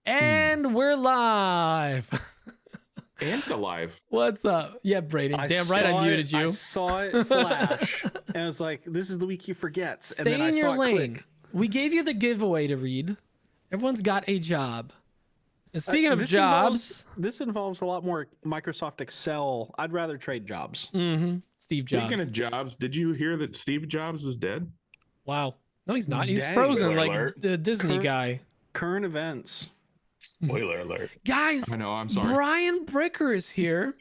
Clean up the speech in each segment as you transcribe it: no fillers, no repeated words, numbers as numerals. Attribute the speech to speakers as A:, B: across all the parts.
A: And we're live.
B: And alive.
A: What's up? Yeah, Braden. Damn right I muted you.
C: I saw it flash. And I was like, this is the week he forgets.
A: Stay
C: and then
A: in
C: I
A: your
C: saw it
A: lane.
C: click.
A: We gave you the giveaway to read. Everyone's got a job. And speaking of jobs...
C: This involves a lot more Microsoft Excel. I'd rather trade jobs.
A: Steve Jobs.
B: Speaking of jobs, did you hear that Steve Jobs is dead?
A: Wow. No, he's not. He's
C: Dang.
A: frozen
D: Spoiler
A: like
D: alert.
A: the Disney guy.
C: Current events.
D: Spoiler alert.
A: Guys,
B: I know, I'm sorry.
A: Bryan Bricker is here.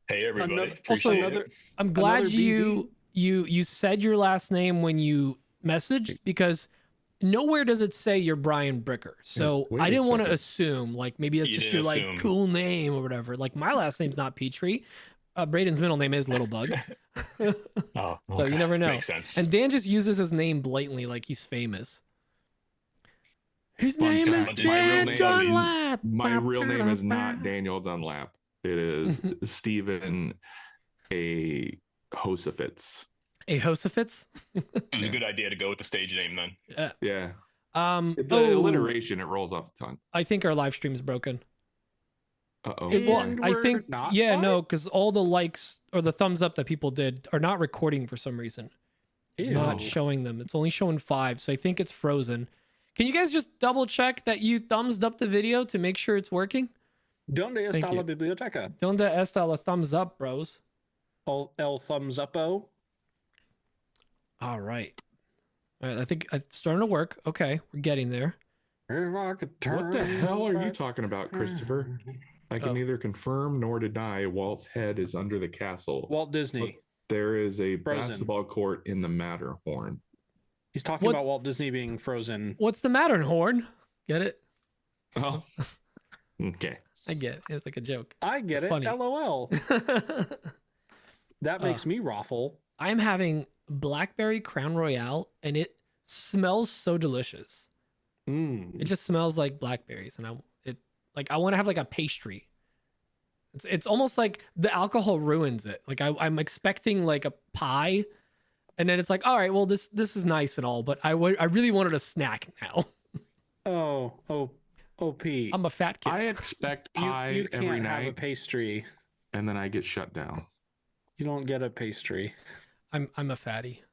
D: Hey everybody.
C: Another-
D: Appreciate
A: also,
D: it.
A: I'm glad
C: Another
A: you said your last name when you messaged, because nowhere does it say you're Bryan Bricker. So
B: wait
A: I
B: a
A: didn't want to
B: second.
A: assume like maybe that's
D: You
A: just
D: didn't
A: your
D: assume.
A: like cool name or whatever. Like my last name's not Petrie. Braden's middle name is Little Bug.
D: Oh,
A: So you never know.
D: Makes sense.
A: And Dan just uses his name blatantly like he's famous. His
B: Fun
A: name is
B: fact, my real
A: Dan
B: name is-
A: Dunlap.
B: My real name is not Daniel Dunlap. It is Stephen A. Hosefitz.
A: A Hosefitz?
D: It was a good idea to go with the stage name then.
B: Yeah. The
A: Oh,
B: alliteration, it rolls off the tongue.
A: I think our live stream's broken.
B: Uh-oh.
C: And
A: I
C: we're
A: think,
C: not
A: yeah,
C: live?
A: no, because all the likes or the thumbs up that people did are not recording for some reason. It's not
B: Ew.
A: showing them. It's only showing 5, so I think it's frozen. Can you guys just double check that you thumbs up the video to make sure it's working?
C: Donde
A: Thank
C: está
A: you.
C: la biblioteca?
A: Donde está la thumbs up, bros?
C: El thumbs up-o.
A: All right. All right, I think it's starting to work. Okay, we're getting there.
B: What the hell are you talking about, Christopher? I can
A: Oh.
B: neither confirm nor deny Walt's head is under the castle.
C: Walt Disney.
B: There is a
C: Frozen.
B: basketball court in the Matterhorn.
C: He's talking
A: What-
C: about Walt Disney being frozen.
A: What's the matter, Horn? Get it?
B: Oh. Okay.
A: I get it. It's like a joke.
C: I get it.
A: Funny.
C: LOL. That makes me raffle.
A: I'm having blackberry Crown Royale, and it smells so delicious. It just smells like blackberries, and I want to have like a pastry. It's almost like the alcohol ruins it. Like I'm expecting like a pie, and then it's like, all right, well this is nice and all, but I really wanted a snack now.
C: OP.
A: I'm a fat kid.
B: I expect pie
C: you can't
B: every
C: have a
B: night,
C: pastry.
B: and then I get shut down.
C: You don't get a pastry.
A: I'm a fatty.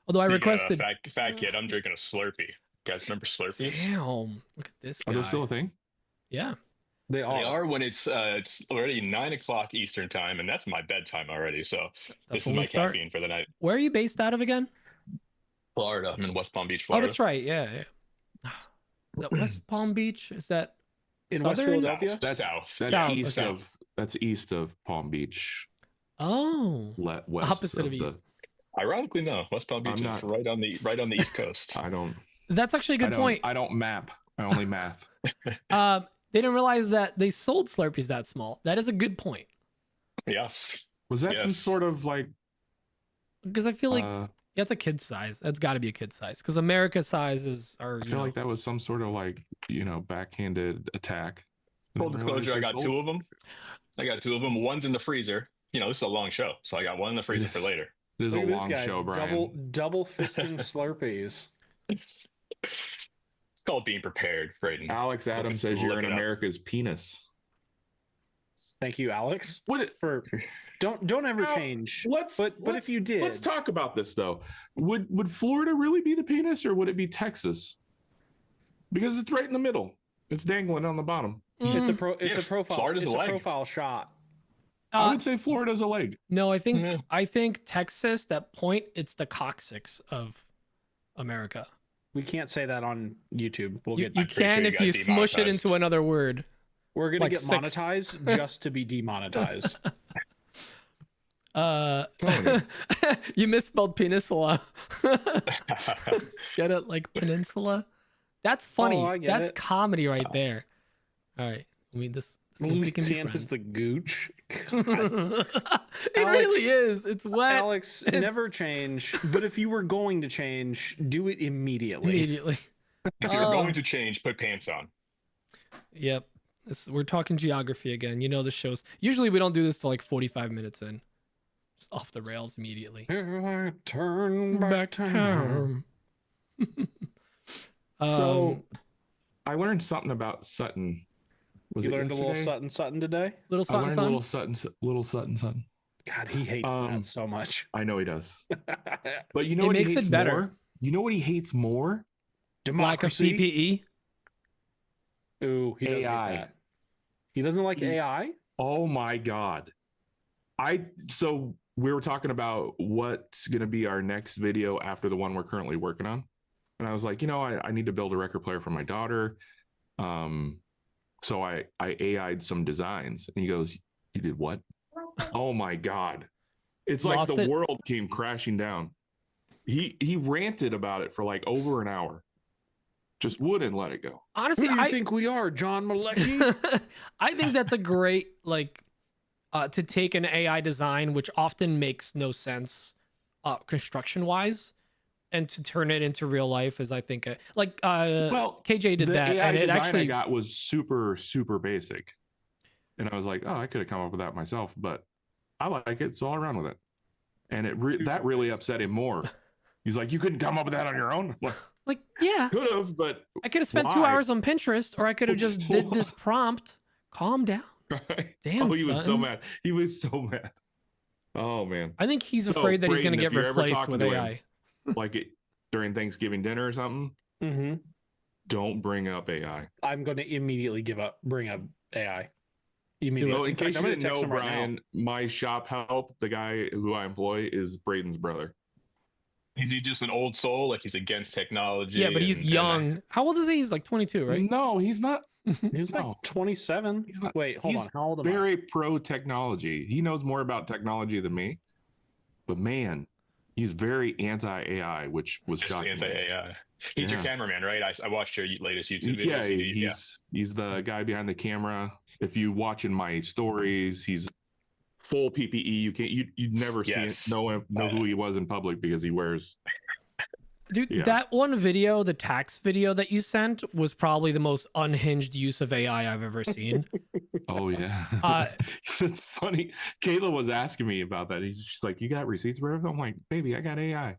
A: Although I
D: Speaking of
A: requested.
D: fat kid, I'm drinking a Slurpee. You guys remember Slurpees?
A: Damn, look at this guy.
B: Are those still a thing?
A: Yeah.
C: They are.
D: They are when it's already 9 o'clock Eastern time, and that's my bedtime already. So this is
A: when we
D: my
A: start.
D: caffeine for the night.
A: Where are you based out of again?
D: Florida. I'm in West Palm Beach,
A: Oh,
D: Florida.
A: that's right. Yeah. The West Palm Beach, is that
C: In West
A: southern?
C: Philadelphia?
B: That's
D: South.
B: That's
A: South,
B: east
A: okay.
B: of east of Palm Beach.
A: Oh,
B: West
A: opposite of
B: the,
A: east.
D: Ironically, no. West Palm Beach
B: I'm
D: is
B: not-
D: right on the East Coast.
B: I don't.
A: That's actually a good
B: I don't,
A: point.
B: I don't map. I only math.
A: They didn't realize that they sold Slurpees that small. That is a good point,
D: Yes.
B: Was that some
D: Yes.
B: sort of like?
A: because I feel like
B: uh,
A: yeah, it's a kid size. That's got to be a kid size, because America sizes are.
B: I feel like that was some sort of like backhanded attack.
D: Full disclosure, I got 2 of them. One's in the freezer. This is a long show, so I got one in the freezer for
B: Yes.
D: later.
B: It is
C: Look
B: a
C: at this
B: long
C: guy,
B: show, Brian.
C: double fisting Slurpees.
D: It's called being prepared, Braden.
B: Alex Adams says you're
D: Look
B: in
D: it up.
B: America's penis.
C: Thank you, Alex.
B: What?
C: For don't ever
B: Now,
C: change.
B: Let's.
C: But
B: let's-
C: if you did,
B: let's talk about this though. Would Florida really be the penis, or would it be Texas? Because it's right in the middle. It's dangling on the bottom.
C: It's a
D: Yeah,
C: profile.
D: Florida's
C: It's
D: a
C: a
D: leg.
C: profile shot.
B: I would say Florida's a leg.
A: No, I think
D: Yeah.
A: Texas. That point, it's the coccyx of America.
C: We can't say that on YouTube. We'll
A: You,
C: get.
A: you
D: I'm pretty
A: can
D: sure you
A: if
D: got
A: you smush it
D: demonetized.
A: into another word.
C: We're gonna
A: like
C: get
A: 6.
C: monetized just to be demonetized.
B: Tony.
A: You misspelled peninsula. Get it? Like peninsula? That's funny.
C: Oh, I get
A: That's
C: it.
A: comedy right there. All right. I mean, this means we can be
C: Louisiana's
A: friends.
C: the gooch.
A: It really is. It's wet.
C: Alex, never change. But if you were going to change, do it immediately.
A: Immediately.
D: If you're
A: Oh.
D: going to change, put pants on.
A: Yep. We're talking geography again. You know the shows. Usually we don't do this till like 45 minutes in. Just off the rails immediately.
C: If I turn back time.
A: time.
C: So,
B: I learned something about Sutton. Was
C: You
B: it
C: learned
B: yesterday?
C: a little Sutton today?
A: Little
B: I
A: Sutton
B: learned
A: Sun.
B: little Sutton.
C: God, he hates that so much.
B: I know he does. But you know
A: It
B: what he
A: makes it
B: hates
A: better.
B: more? You know what he hates more?
A: Lack of PPE.
C: Ooh, he does hate
B: AI.
C: that. He doesn't like AI?
B: Oh my God. So we were talking about what's going to be our next video after the one we're currently working on. And I was like, I need to build a record player for my daughter. So I AI'd some designs, and he goes, "You did what?" Oh my God. It's like
A: Lost
B: the
A: it?
B: world came crashing down. He ranted about it for like over an hour. Just wouldn't let it go.
A: Honestly,
C: Who do you think we are, John Malecki?
A: I think that's a great to take an AI design, which often makes no sense construction wise, and to turn it into real life is, I think, KJ did
B: the
A: that,
B: AI
A: and it
B: design
A: actually
B: I got was super, super basic. And I was like, oh, I could have come up with that myself, but I like it, so I'll run with it. And that really upset him more. He's like, you couldn't come up with that on your own?
A: like, yeah,
B: Could have, but
A: I could have spent
B: why?
A: 2 hours on Pinterest, or I could have just did this prompt. Calm down.
B: Right?
A: Damn,
B: he was so
A: son.
B: mad. He was so mad. Oh man.
A: I think he's
B: So,
A: afraid that he's going to
B: Braden,
A: get
B: if you're ever
A: replaced
B: talking
A: with
B: to
A: AI.
B: him, like during Thanksgiving dinner or something,
C: Mm-hmm.
B: don't bring up AI.
C: I'm going to immediately bring up AI. Immediately.
B: Oh, in case
C: fact,
B: you
C: I'm
B: didn't
C: gonna text
B: know,
C: him right now.
B: Brian, my shop help, the guy who I employ, is Braden's brother.
D: Is he just an old soul? Like he's against technology?
A: Yeah, but he's young. How old is he? He's like 22, right?
B: No, he's not.
C: He's like 27.
B: He's not.
C: Wait, hold
B: He's
C: on. How old am I?
B: very pro technology. He knows more about technology than me. But man, he's very anti AI, which was
D: just
B: shocking.
D: anti AI. He's your
B: Yeah.
D: cameraman, right? I watched your latest YouTube videos.
B: Yeah, he's the guy behind the camera. If you watching my stories, he's full PPE. You'd never know who he was in public because he wears.
A: Dude, that one video, the tax video that you sent, was probably the most unhinged use of AI I've ever seen.
B: Oh yeah, it's funny. Kayla was asking me about that. She's like, "You got receipts for everything?" I'm like, "Baby, I got AI."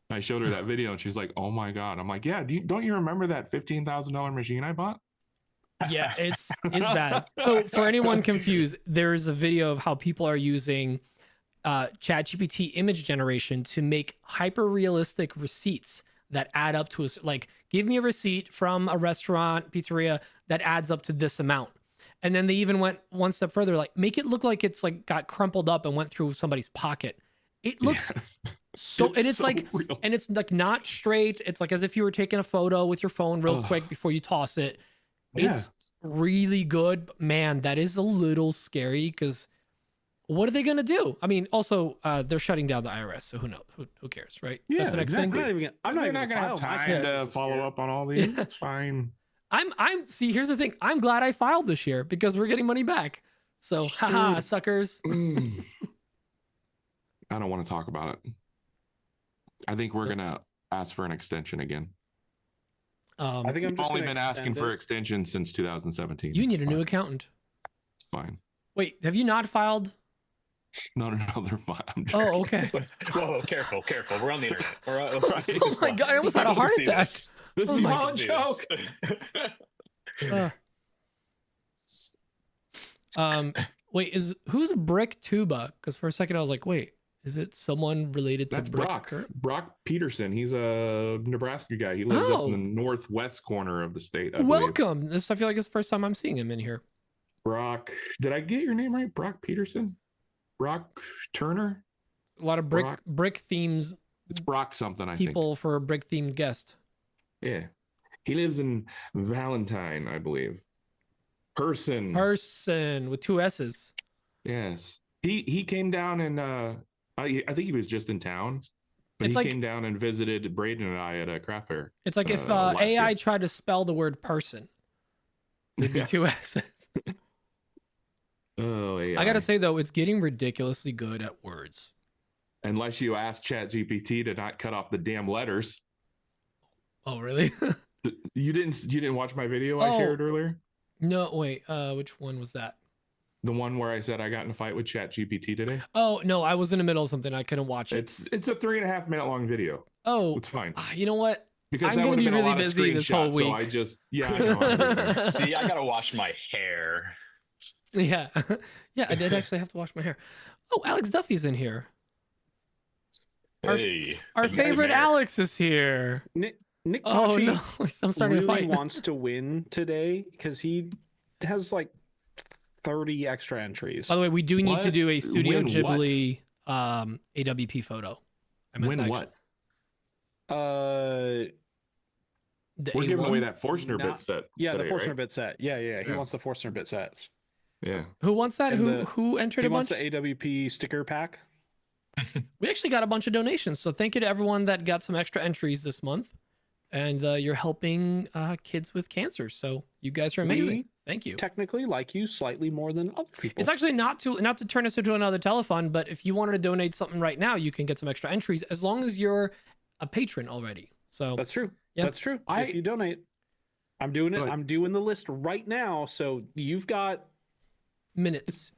B: And I showed her that video, and she's like, "Oh my God!" I'm like, "Yeah, don't you remember that $15,000 machine I bought?"
A: Yeah, it's bad. So for anyone confused, there's a video of how people are using ChatGPT image generation to make hyper realistic receipts that add up to like, give me a receipt from a restaurant, pizzeria that adds up to this amount. And then they even went one step further, like make it look like it's like got crumpled up and went through somebody's pocket. It looks it's like real. And it's like not straight. It's like as if you were taking a photo with your phone real quick before you toss it. Yeah. It's really good, but man, that is a little scary because what are they going to do? I mean, also, they're shutting down the IRS, so who knows? Who cares, right?
B: Yeah,
A: that's the next
B: exactly.
A: thing.
C: I'm not
B: going to have time to follow up on all these. That's fine.
A: See, here's the thing. I'm glad I filed this year because we're getting money back. So, haha, suckers.
B: I don't want to talk about it. I think we're going to ask for an extension again.
C: I think
B: I've only been asking for extension since 2017.
A: You need a new accountant.
B: It's fine.
A: Wait, have you not filed?
B: No, they're fine.
A: Oh, okay.
D: Whoa, careful. We're on the internet.
A: Oh my God, I almost had a heart attack.
B: This is all a joke.
A: Wait, who's Brick Tuba? Because for a second I was like, wait, is it someone related to
B: Brock Peterson. He's a Nebraska guy. He lives up in the northwest corner of the state.
A: Welcome. I feel like it's the first time I'm seeing him in here.
B: Brock, did I get your name right? Brock Peterson? Brock Turner?
A: A lot of brick themes.
B: It's Brock something, I
A: think. People for a brick themed guest.
B: Yeah. He lives in Valentine, I believe. Person
A: with 2 S's.
B: Yes. He came down and I think he was just in town. But he came down and visited Braden and I at a craft fair.
A: It's like if AI tried to spell the word person. It'd be 2 S's.
B: Oh, AI.
A: I gotta say though, it's getting ridiculously good at words.
B: Unless you ask ChatGPT to not cut off the damn letters.
A: Oh, really?
B: You didn't watch my video I shared earlier?
A: No, wait. Which one was that?
B: The one where I said I got in a fight with ChatGPT today?
A: Oh, no, I was in the middle of something. I couldn't watch it.
B: It's a 3.5 minute long video.
A: Oh,
B: it's fine.
A: You know what?
B: because
A: I'm
B: that
A: gonna
B: would have
A: be
B: been a
A: really
B: lot of
A: busy this whole
B: screenshots. So I
A: week.
B: just, yeah, I know. I understand.
D: See, I gotta wash my hair.
A: Yeah. Yeah, I did actually have to wash my hair. Oh, Alex Duffy's in here.
D: Hey,
A: Our
D: you guys
A: favorite
D: there.
A: Alex is here.
C: Nick
A: Oh
C: Pachi
A: no, I'm starting to
C: really
A: fight.
C: wants to win today because he has like 30 extra entries.
A: By the way, we do need to
B: What?
A: do a Studio
B: Win what?
A: Ghibli AWP photo. I meant to
B: Win
A: actually-
B: what?
A: The
B: We're giving
A: A1?
B: away that Forstner
C: Not-
B: bit set.
C: Yeah,
B: today,
C: the Forstner
B: right?
C: bit set. Yeah. He
B: Yeah.
C: wants the Forstner bit set.
B: Yeah.
A: Who wants that?
C: And
A: Who entered
C: He
A: a
C: wants
A: bunch?
C: the AWP sticker pack.
A: We actually got a bunch of donations, so thank you to everyone that got some extra entries this month, and you're helping kids with cancer. So you guys are amazing.
C: We
A: Thank you.
C: Technically like you slightly more than other people.
A: It's actually not to turn us into another telethon, but if you wanted to donate something right now, you can get some extra entries as long as you're a patron already. So
C: That's true.
A: Yeah.
C: That's true. If you donate, I'm doing it.
B: But-
C: I'm doing the list right now. So you've got
A: minutes.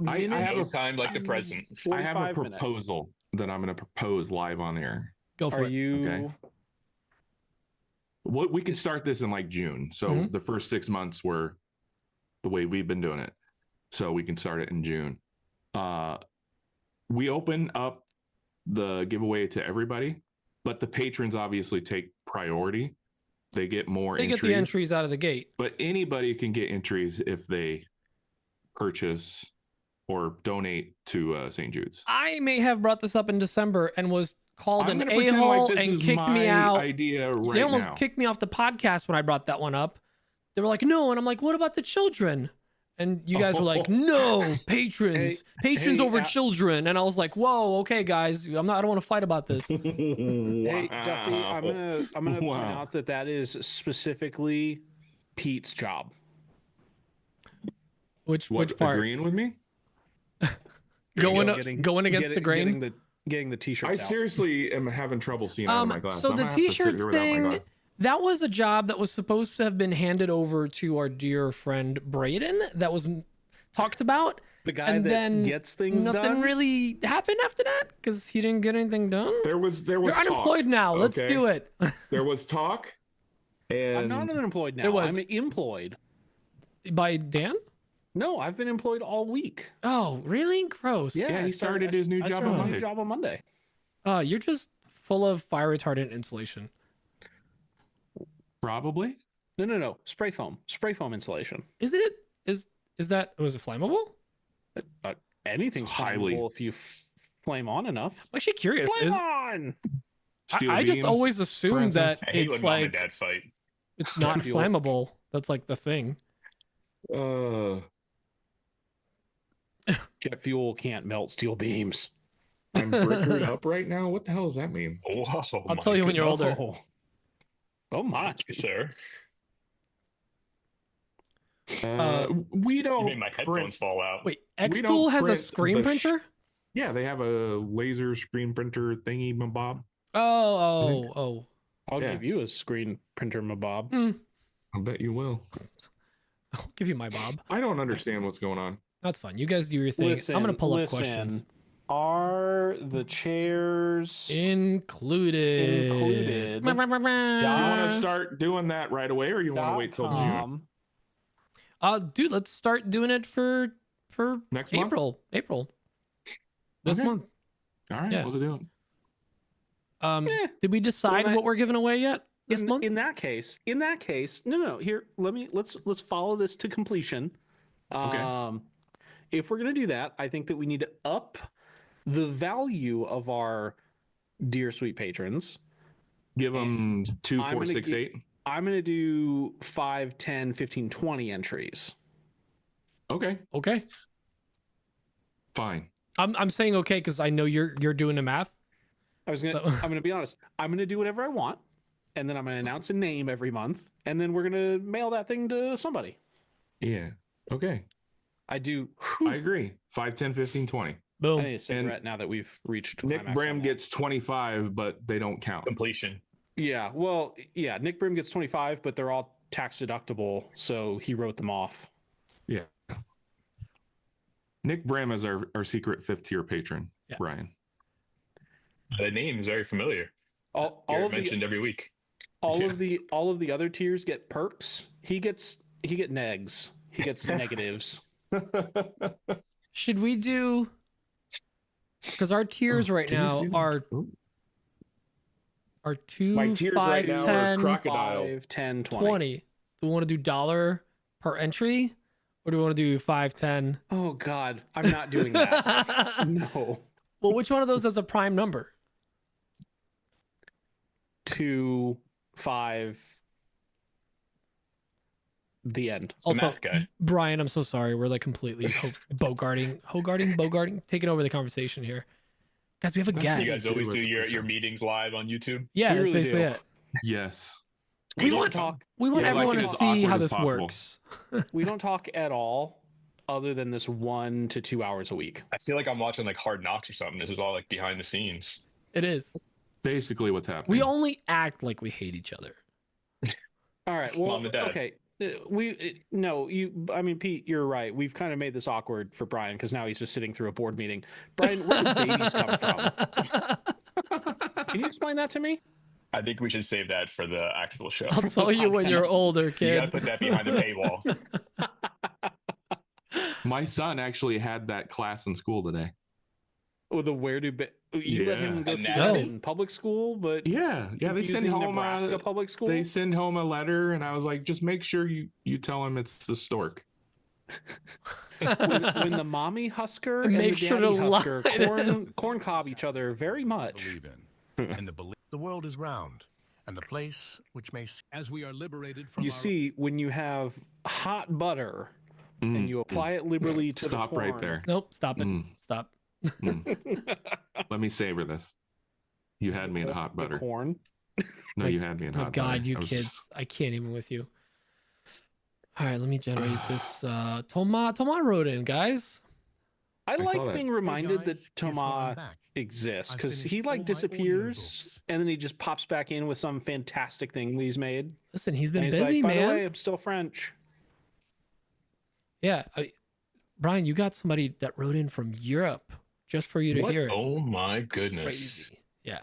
B: I have
D: No
B: a-
D: time like the present.
B: I have a
C: 45 minutes.
B: proposal that I'm going to propose live on air.
A: Go for
C: Are
A: it.
C: you?
B: Okay. What we can start this in like June. So
A: Mhm.
B: the first 6 months were the way we've been doing it. So we can start it in June. We open up the giveaway to everybody, but the patrons obviously take priority. They get more
A: They
B: entries.
A: get the entries out of the gate.
B: But anybody can get entries if they purchase or donate to St. Jude's.
A: I may have brought this up in December and was called
B: I'm
A: an
B: gonna pretend
A: a-hole
B: like this
A: and
B: is
A: kicked me
B: my
A: out.
B: idea right
A: They almost
B: now.
A: kicked me off the podcast when I brought that one up. They were like, no. And I'm like, what about the children? And you guys were like, no, patrons, patrons
C: hey,
A: over children. And I was like, whoa, okay, guys, I don't want to fight about this.
C: Hey, Duffy, I'm gonna point
B: Wow.
C: out that is specifically Pete's job.
A: Which
B: What,
A: part?
B: agreeing with me?
A: Going
C: Getting-
A: going against the grain.
C: Getting the t-shirts
B: I
C: out.
B: seriously am having trouble seeing out of my glasses.
A: So
B: I'm
A: the
B: gonna have to sit
A: t-shirts
B: here without my
A: thing,
B: glasses.
A: that was a job that was supposed to have been handed over to our dear friend Braden. That was talked about.
C: The guy
A: and
C: that
A: then
C: gets things
A: Nothing
C: done.
A: really happened after that because he didn't get anything done.
B: There was
A: You're
B: talk,
A: unemployed now. Let's
B: okay?
A: do it.
B: There was talk, and
C: I'm not unemployed now.
A: It was-
C: I'm employed.
A: By Dan?
C: No, I've been employed all week.
A: Oh, really? Gross.
B: Yeah,
C: I
B: he started his new
C: I
B: job
C: started
B: on
C: my new
B: Monday.
C: job on Monday.
A: You're just full of fire retardant insulation.
B: probably.
C: No. Spray foam insulation.
A: Isn't it? Is that? Was it flammable?
C: Anything's
B: Highly.
C: flammable if you flame on enough.
A: I'm actually curious.
C: Flame on.
B: Steel
A: I just
B: beams,
A: always
B: for
A: assumed
B: instance.
A: that
D: I hate
A: it's
D: when mom and
A: like
D: dad fight.
A: it's not
C: Jet fuel.
A: flammable. That's like the thing.
C: Jet fuel can't melt steel beams.
B: I'm brickered up right now. What the hell does that mean?
D: Whoa,
A: I'll tell you when you're older.
C: Oh my.
D: Thank you, sir.
B: We
D: You
B: don't
D: made my
B: print-
D: headphones fall out.
A: Wait,
B: We
A: Xtool
B: don't
A: has a
B: print
A: screen
B: the
A: printer?
B: Yeah, they have a laser screen printer thingy, bob.
A: Oh.
C: I'll
B: Yeah.
C: give you a screen printer, Mabob.
A: Hmm.
B: I bet you will.
A: I'll give you my Bob.
B: I don't understand what's going on.
A: That's fine. You guys do your thing. I'm gonna pull up questions.
C: Are the chairs
A: Included.
C: Included.
B: You want
C: Uh,
B: to start doing that right away, or you want to wait till June?
A: Dude, let's start doing it for
B: Next month?
A: April. This
B: Okay.
A: month.
B: All right,
A: Yeah.
B: what's it doing?
A: Did we decide
C: Well,
A: what we're giving away yet this month?
C: In that case, no. Here, let's follow this to completion.
B: Okay.
C: If we're gonna do that, I think that we need to up the value of our dear sweet patrons.
B: Give them 2,
C: I'm
B: 4,
C: gonna
B: 6,
C: gi-
B: 8.
C: I'm gonna do 5, 10, 15, 20 entries.
B: Okay,
A: Okay.
B: fine.
A: I'm saying okay because I know you're doing the math.
C: I'm gonna be honest. I'm gonna do whatever I want, and then I'm gonna announce a name every month, and then we're gonna mail that thing to somebody.
B: Yeah. Okay.
C: I do.
B: I agree. 5, 10, 15, 20.
C: I
A: Boom.
C: need a cigarette now that we've reached.
B: Nick
C: climax
B: Bram
C: on that.
B: gets 25, but they don't count.
D: Completion.
C: Yeah, well, yeah. Nick Brim gets 25, but they're all tax deductible, so he wrote them off.
B: Yeah. Nick Bram is our secret 5th tier patron,
A: Yeah.
B: Brian.
D: The name is very familiar.
C: All
D: You're
C: of
D: mentioned every week.
C: all of the other tiers get perks. He get negs. He gets negatives.
A: Should we do? Because our tiers right
B: Can you
A: now
B: see them?
A: are 2,
B: My tiers
A: 5,
B: right now are
A: 10,
B: crocodile.
C: 5, 10, 20.
A: 20. Do we want to do dollar per entry, or do we want to do 5, 10?
C: Oh God, I'm not doing that. No.
A: Well, which one of those has a prime number?
C: 2, 5. The end.
D: It's the
A: Also,
D: math guy.
A: Brian, I'm so sorry. We're like completely bogarting, taking over the conversation here. Guys, we have a
B: That's
A: guest.
D: You guys always
B: with
D: do
B: the
D: your
B: percent.
D: meetings live on YouTube.
A: Yeah,
C: We
A: that's
C: really
A: basically
C: do.
A: it.
B: Yes.
C: We
A: We
C: don't
A: want
C: talk.
A: we want
C: Yeah,
A: everyone
C: like
A: to
C: it as
A: see
B: awkward
A: how
B: as
A: this
B: possible.
A: works.
C: We don't talk at all, other than this 1 to 2 hours a week.
D: I feel like I'm watching like Hard Knocks or something. This is all like behind the scenes.
A: It is.
B: Basically what's happening.
A: We only act like we hate each other.
C: All right. Well,
D: Mom and Dad.
C: okay. I mean, Pete, you're right. We've kind of made this awkward for Brian because now he's just sitting through a board meeting. Brian, where do babies come from? Can you explain that to me?
D: I think we should save that for the actual show.
A: I'll tell you when you're older,
D: You gotta
A: kid.
D: put that behind the paywall.
B: My son actually had that class in school today.
C: Oh, the where do you let him go through that
A: Anatomy.
C: in public school? But
B: Yeah. They send
C: confusing
B: home
C: Nebraska public school.
B: they send home a letter, and I was like, just make sure you tell him it's the stork.
C: when the mommy husker and
A: Make
C: the
A: sure
C: daddy
A: to
C: husker
A: lie.
C: corn cob each other very much.
E: Believe in. And the world is round, and the place which may as we are liberated from
C: You see, when you have hot butter and you apply it liberally to
B: Stop
C: the corn,
B: right there.
A: Nope, stop it.
B: Mm.
A: Stop.
B: Let me savor this. You had me in hot
C: the
B: butter.
C: corn.
B: No, you had me in
A: Oh
B: hot
A: God,
B: butter.
A: you
B: I was
A: kids.
B: just-
A: I can't even with you. All right, let me generate this. Toma wrote in, guys.
C: I
B: saw
C: like
B: that.
C: being
E: Hey
C: reminded
E: guys,
C: that
E: guess what? I'm
C: Toma
E: back.
C: exists
E: I
C: because he
E: finished
C: like
E: all my
C: disappears
E: audiobooks.
C: and then he just pops back in with some fantastic thing that he's made.
A: Listen, he's been
C: And he's
A: busy,
C: like, by
A: man.
C: the way, I'm still French.
A: Yeah, Brian, you got somebody that wrote in from Europe just for you to
D: What?
A: hear it.
D: Oh my goodness.
A: Crazy. Yeah.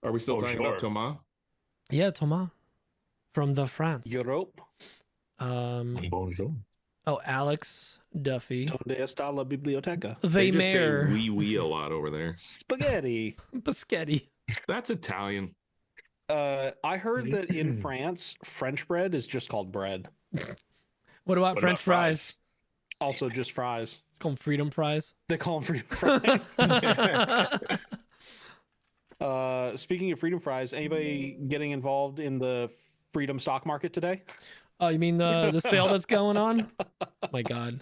B: Are we still
D: Oh,
B: talking
D: sure.
B: about Thomas?
A: Yeah, Thomas from the France.
C: Europe.
D: Bonjour.
A: Oh, Alex Duffy.
C: Donde está la biblioteca?
A: The
B: They just
A: mayor.
B: say wee a lot over there.
C: Spaghetti.
A: Biscotti.
B: That's Italian.
C: I heard that in France, French bread is just called bread.
A: What about
D: What
A: French
D: about
A: fries?
C: Also, just fries.
A: Call them freedom fries.
C: They call them freedom fries. Speaking of freedom fries, anybody getting involved in the freedom stock market today?
A: Oh, you mean the sale that's going on? My God.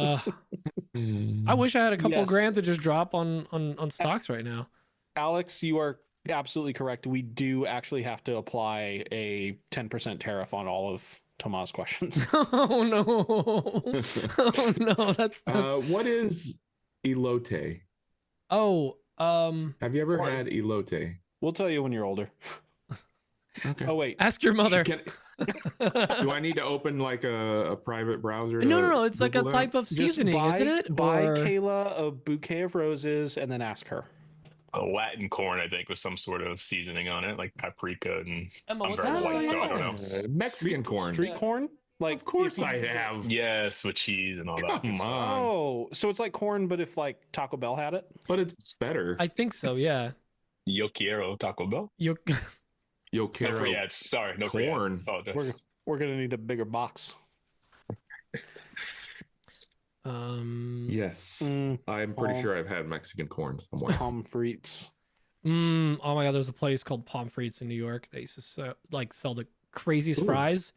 A: I wish I had a couple
C: Yes.
A: grand to just drop on stocks right now.
C: Alex, you are absolutely correct. We do actually have to apply a 10% tariff on all of Tomas' questions.
A: Oh no. Oh no, that's
B: What is elote?
A: oh,
B: Have you ever had elote?
C: We'll tell you when you're older.
B: Okay.
C: Oh, wait.
A: ask your mother.
B: Do I need to open like a private browser?
A: No, it's like a
B: Google that?
A: type of
C: Just
A: seasoning, isn't it?
C: Buy
A: Or-
C: Kayla a bouquet of roses and then ask her.
D: A Latin corn, I think, with some sort of seasoning on it, like paprika and
A: Emma,
D: I'm
A: what's
D: very
A: that?
D: white, so I don't know.
B: Mexican corn.
C: Street corn? Like,
B: Of course
C: if you-
B: I have.
D: Yes, with cheese and all that. good
B: Come
D: stuff.
B: on.
C: Oh, so it's like corn, but if like Taco Bell had it?
B: But it's better.
A: I think so, yeah.
D: Yo quiero Taco Bell.
A: You
B: Yo
D: No
B: quiero
D: free ads. Sorry, no free ads.
B: corn.
D: Oh, that's-
C: We're going to need a bigger box.
B: Yes.
C: Mm,
B: I'm pretty
C: Oh.
B: sure I've had Mexican corn somewhere.
C: pommes frites.
A: oh my God, there's a place called Pommes Frites in New York. They used to sell the craziest
B: Ooh.
A: fries.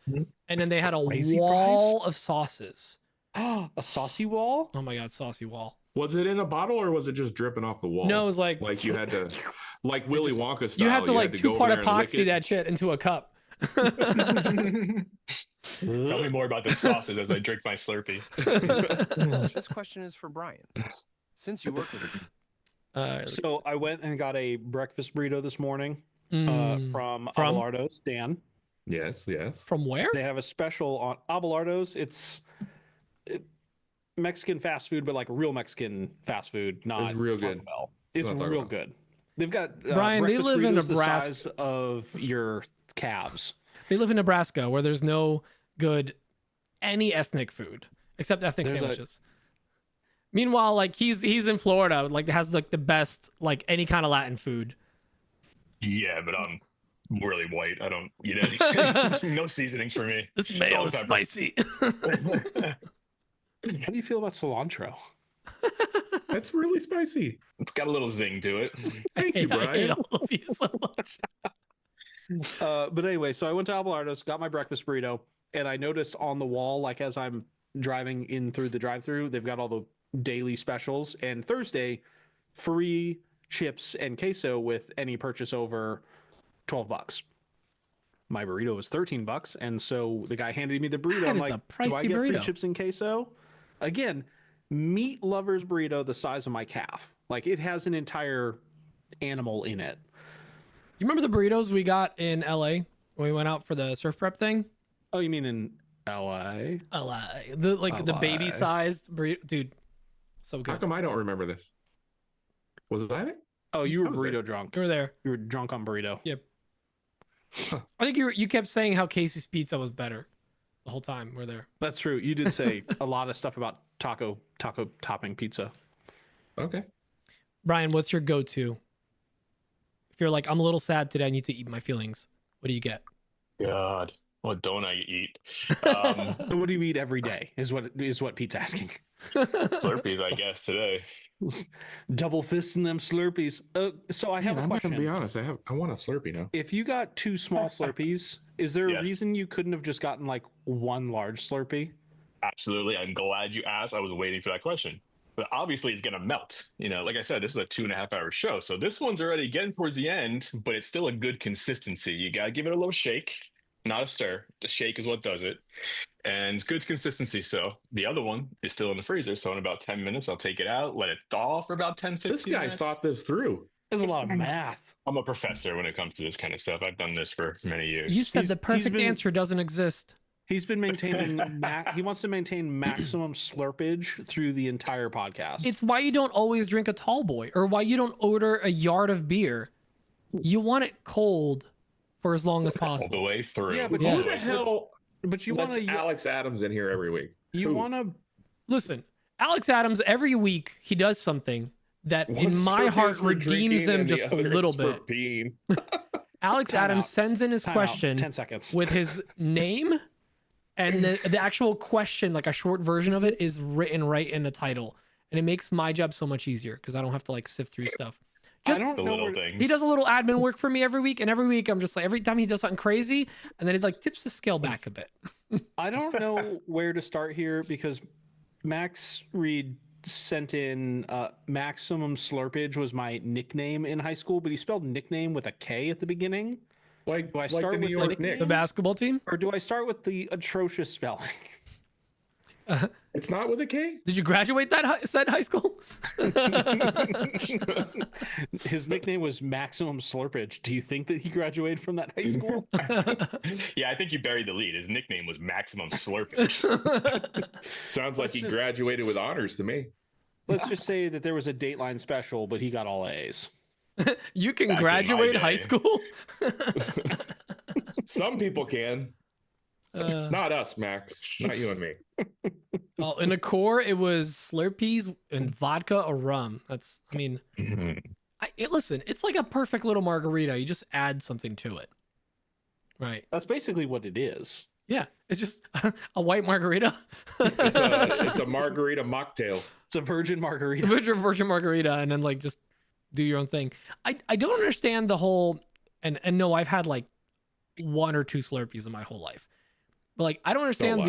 A: And then they had a
C: Crazy
A: wall of sauces.
C: A saucy wall?
A: Oh my God, saucy wall.
B: Was it in a bottle or was it just dripping off the wall?
A: No, it was like
B: you had to, like Willy Wonka style.
A: you had to like
B: go
A: two-part
B: over there and lick
A: epoxy
B: it.
A: that shit into a cup.
D: Tell me more about the sausage as I drink my Slurpee.
F: This question is for Brian. Since you work with him,
C: So I went and got a breakfast burrito this morning from
A: From?
C: Abelardo's. Dan.
B: Yes, yes.
A: From where?
C: They have a special on Abelardo's. It's Mexican fast food, but like real Mexican fast food, not
B: real
C: Taco
B: good.
C: Bell. It's
B: not Taco
C: real
B: Bell.
C: good. They've got
A: Brian, they
C: breakfast
A: live in
C: burritos the
A: Nebraska.
C: size of your calves.
A: They live in Nebraska where there's no good any ethnic food except ethnic sandwiches. Meanwhile, like he's in Florida, like has like the best like any kind of Latin food.
D: Yeah, but I'm really white. I don't eat anything. No seasonings for me.
A: This mayo
D: Salt
A: is
D: and
A: spicy.
C: How do you feel about cilantro?
B: That's really spicy.
D: It's got a little zing to it.
B: Thank you,
A: I hate
B: Brian.
A: all of you so much.
C: But anyway, so I went to Abelardo's, got my breakfast burrito, and I noticed on the wall, like as I'm driving in through the drive-through, they've got all the daily specials. And Thursday, free chips and queso with any purchase over $12. My burrito was $13, and so the guy handed me the burrito.
A: That
C: I'm
A: is
C: like,
A: a
C: do I
A: pricey
C: get free
A: burrito.
C: chips and queso? Again, meat lovers burrito the size of my calf. Like it has an entire animal in it.
A: You remember the burritos we got in LA when we went out for the surf prep thing?
C: Oh, you mean in LA?
A: LA. The baby sized burrito, dude. So
B: How
A: good.
B: come I don't remember this? Was I there?
C: Oh, you were
B: I was there.
C: burrito drunk.
A: You were there.
C: You were drunk on burrito.
A: Yep. I think you kept saying how Casey's pizza was better the whole time we're there.
C: That's true. You did say a lot of stuff about taco topping pizza.
B: Okay.
A: Brian, what's your go-to? If you're like, I'm a little sad today, I need to eat my feelings. What do you get?
D: God, what don't I eat?
C: So what do you eat every day? Is what Pete's asking.
D: Slurpees, I guess, today.
C: Double fisting them Slurpees. So I have
B: Man,
C: a
B: I'm
C: question.
B: gonna be honest. I want a Slurpee now.
C: If you got 2 small Slurpees, is there a
D: Yes.
C: reason you couldn't have just gotten like 1 large Slurpee?
D: Absolutely. I'm glad you asked. I was waiting for that question. But obviously, it's going to melt. You know, like I said, this is a 2.5-hour show. So this one's already getting towards the end, but it's still a good consistency. You got to give it a little shake, not a stir. The shake is what does it. And it's good consistency. So the other one is still in the freezer. So in about 10 minutes, I'll take it out, let it thaw for about 10, 15
B: This guy
D: minutes.
B: thought this through.
C: There's a lot of math.
D: I'm a professor when it comes to this kind of stuff. I've done this for many years.
A: You said
C: He's-
A: the
C: he's
A: perfect
C: been-
A: answer doesn't exist.
C: He's been maintaining he wants to maintain maximum slurpage through the entire podcast.
A: It's why you don't always drink a tall boy or why you don't order a yard of beer. You want it cold for as long as
D: all
A: possible.
D: the way through.
C: Yeah, but
B: Who
C: you-
B: the hell
C: but you want
B: lets
C: to
B: Alex Adams in here every week?
C: you
B: Who?
C: want to
A: Listen, Alex Adams, every week he does something that in
B: One
A: my
B: Slurpee
A: heart
B: is for
A: redeems
B: drinking
A: him
B: and the
A: just a
B: other
A: little
B: is for
A: bit.
B: peeing.
A: Alex
C: Time
A: Adams
C: out.
A: sends in his
C: Time out.
A: question
C: 10 seconds.
A: with his name and the actual question, like a short version of it, is written right in the title. And it makes my job so much easier because I don't have to like sift through stuff. Just
C: I
D: the
C: don't know
D: little
C: where,
D: things.
A: he does a little admin work for me every week, and every week I'm just like, every time he does something crazy, and then he like tips the scale back a bit.
C: I don't know where to start here because Max Reed sent in maximum slurpage was my nickname in high school, but he spelled nickname with a K at the beginning.
B: Like,
C: Do I
B: like
C: start
B: the New
C: with
B: York
C: the-
B: Knicks.
A: The basketball team?
C: Or do I start with the atrocious spelling?
B: It's not with a K?
A: Did you graduate said high school?
C: His nickname was Maximum Slurpage. Do you think that he graduated from that high school?
D: Yeah, I think you buried the lead. His nickname was Maximum Slurpage.
B: Sounds like
C: Let's
B: he
C: just-
B: graduated with honors to me.
C: Let's just say that there was a Dateline special, but he got all A's.
A: You can
D: Back in my
A: graduate high
D: day.
A: school?
B: Some people can. Not us, Max. Not you and me.
A: Well, in the core, it was Slurpees and vodka or rum. That's, I mean, listen, it's like a perfect little margarita. You just add something to it. Right.
C: That's basically what it is.
A: Yeah. It's just a white margarita.
B: It's a margarita mocktail.
C: It's a virgin margarita.
A: Virgin margarita, and then like just do your own thing. I don't understand the whole, and no, I've had like 1 or 2 Slurpees in my whole life. But like, I don't understand
B: lie.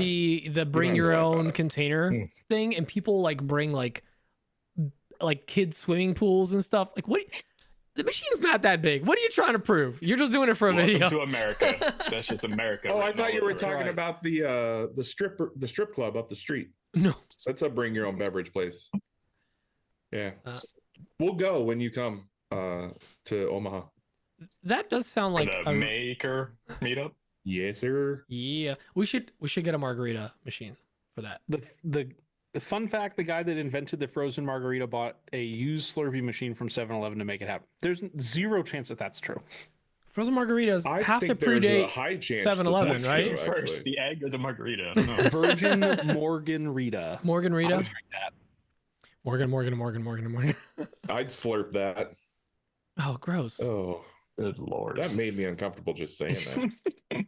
A: the bring
B: don't
A: your
B: lie about
A: own
B: it.
A: container thing, and people like bring like kids swimming pools and stuff. Like, what? The machine's not that big. What are you trying to prove? You're just doing it for a
D: Welcome
A: video.
D: to America. That's just America.
B: Oh, I
D: written
B: thought
D: all
B: you were
D: over it.
B: talking
C: Right.
B: about the strip club up the street.
A: No.
B: That's a bring your own beverage place. Yeah. We'll go when you come to Omaha.
A: That does sound like
D: the maker meetup.
B: Yes, sir.
A: yeah. We should get a margarita machine for that.
C: The Fun fact, the guy that invented the frozen margarita bought a used Slurpee machine from 7-Eleven to make it happen. There's zero chance that that's true.
A: Frozen margaritas
B: I
A: have to
B: think there's a
A: predate
B: high chance
A: 7-Eleven,
B: that
A: right?
B: that's
D: First,
B: true, actually.
D: the egg or the margarita? I don't know.
C: Virgin Morgan Rita.
A: Morgan
C: I
A: Rita.
C: would drink that.
A: Morgan.
B: I'd slurp that.
A: Oh, gross.
B: Oh,
D: Good lord.
B: that made me uncomfortable just saying that.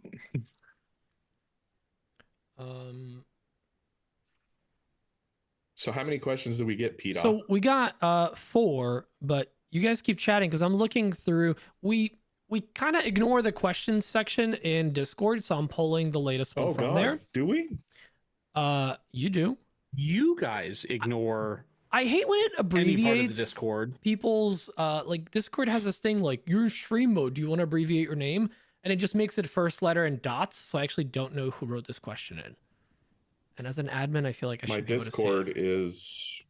B: So how many questions did we get, Pete?
A: So we got 4, but you guys keep chatting because I'm looking through. We kind of ignore the questions section in Discord, so I'm pulling the latest one from there.
B: Do we?
A: You do.
C: You guys ignore
A: I hate when it
C: any part of the
A: abbreviates
C: Discord.
A: people's like Discord has this thing like your stream mode. Do you want to abbreviate your name? And it just makes it first letter and dots. So I actually don't know who wrote this question in. And as an admin, I feel like I should
B: My
A: be able to see
B: Discord
A: it.
B: is.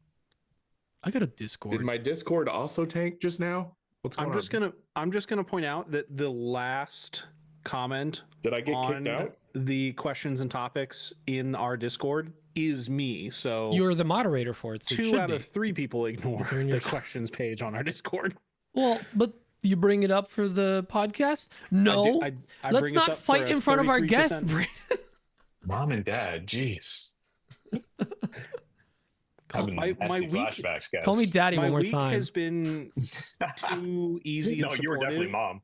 A: I got a Discord.
B: Did my Discord also tank just now? What's going on?
C: I'm just gonna point out that the last comment
B: Did I get
C: on
B: kicked out?
C: the questions and topics in our Discord is me. So
A: You're the moderator for it, so it
C: 2
A: should
C: out
A: be.
C: of 3 people ignore
A: You're in your
C: the questions page on our Discord.
A: Well, but you bring it up for the podcast? No.
C: I
A: Let's
C: bring us
A: not
C: up for
A: fight
C: a
A: in front of our
C: 33%.
A: guest, Braden.
D: Mom and dad, jeez. Having
C: my
D: nasty
C: week-
D: flashbacks, guys.
A: Call me daddy
C: My
A: one more
C: week
A: time.
C: has been too easy
D: No,
C: and
D: you were definitely
C: supportive.
D: mom.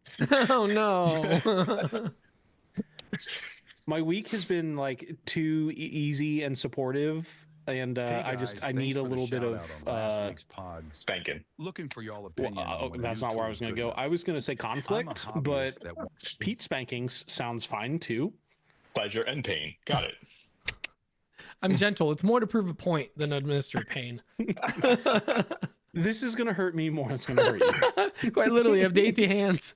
A: Oh no.
C: My week has been like too easy and supportive, and
E: Hey
C: I
E: guys,
C: I
E: thanks
C: need a
E: for the
C: little bit
E: shout
C: of
E: out on last week's pod.
D: Spanking.
E: Looking for y'all
C: well,
E: opinion. on when a
C: that's
E: new
C: not where I
E: tool
C: was going
E: is
C: to
E: good
C: go.
E: enough.
C: I was going to say
E: I'm a
C: conflict,
E: hobbyist
C: but
E: that wants-
C: Pete spankings sounds fine too.
D: Pleasure and pain. Got it.
A: I'm gentle. It's more to prove a point than administer pain.
C: This is going to hurt me more than it's going to hurt you.
A: Quite literally, I have dainty hands.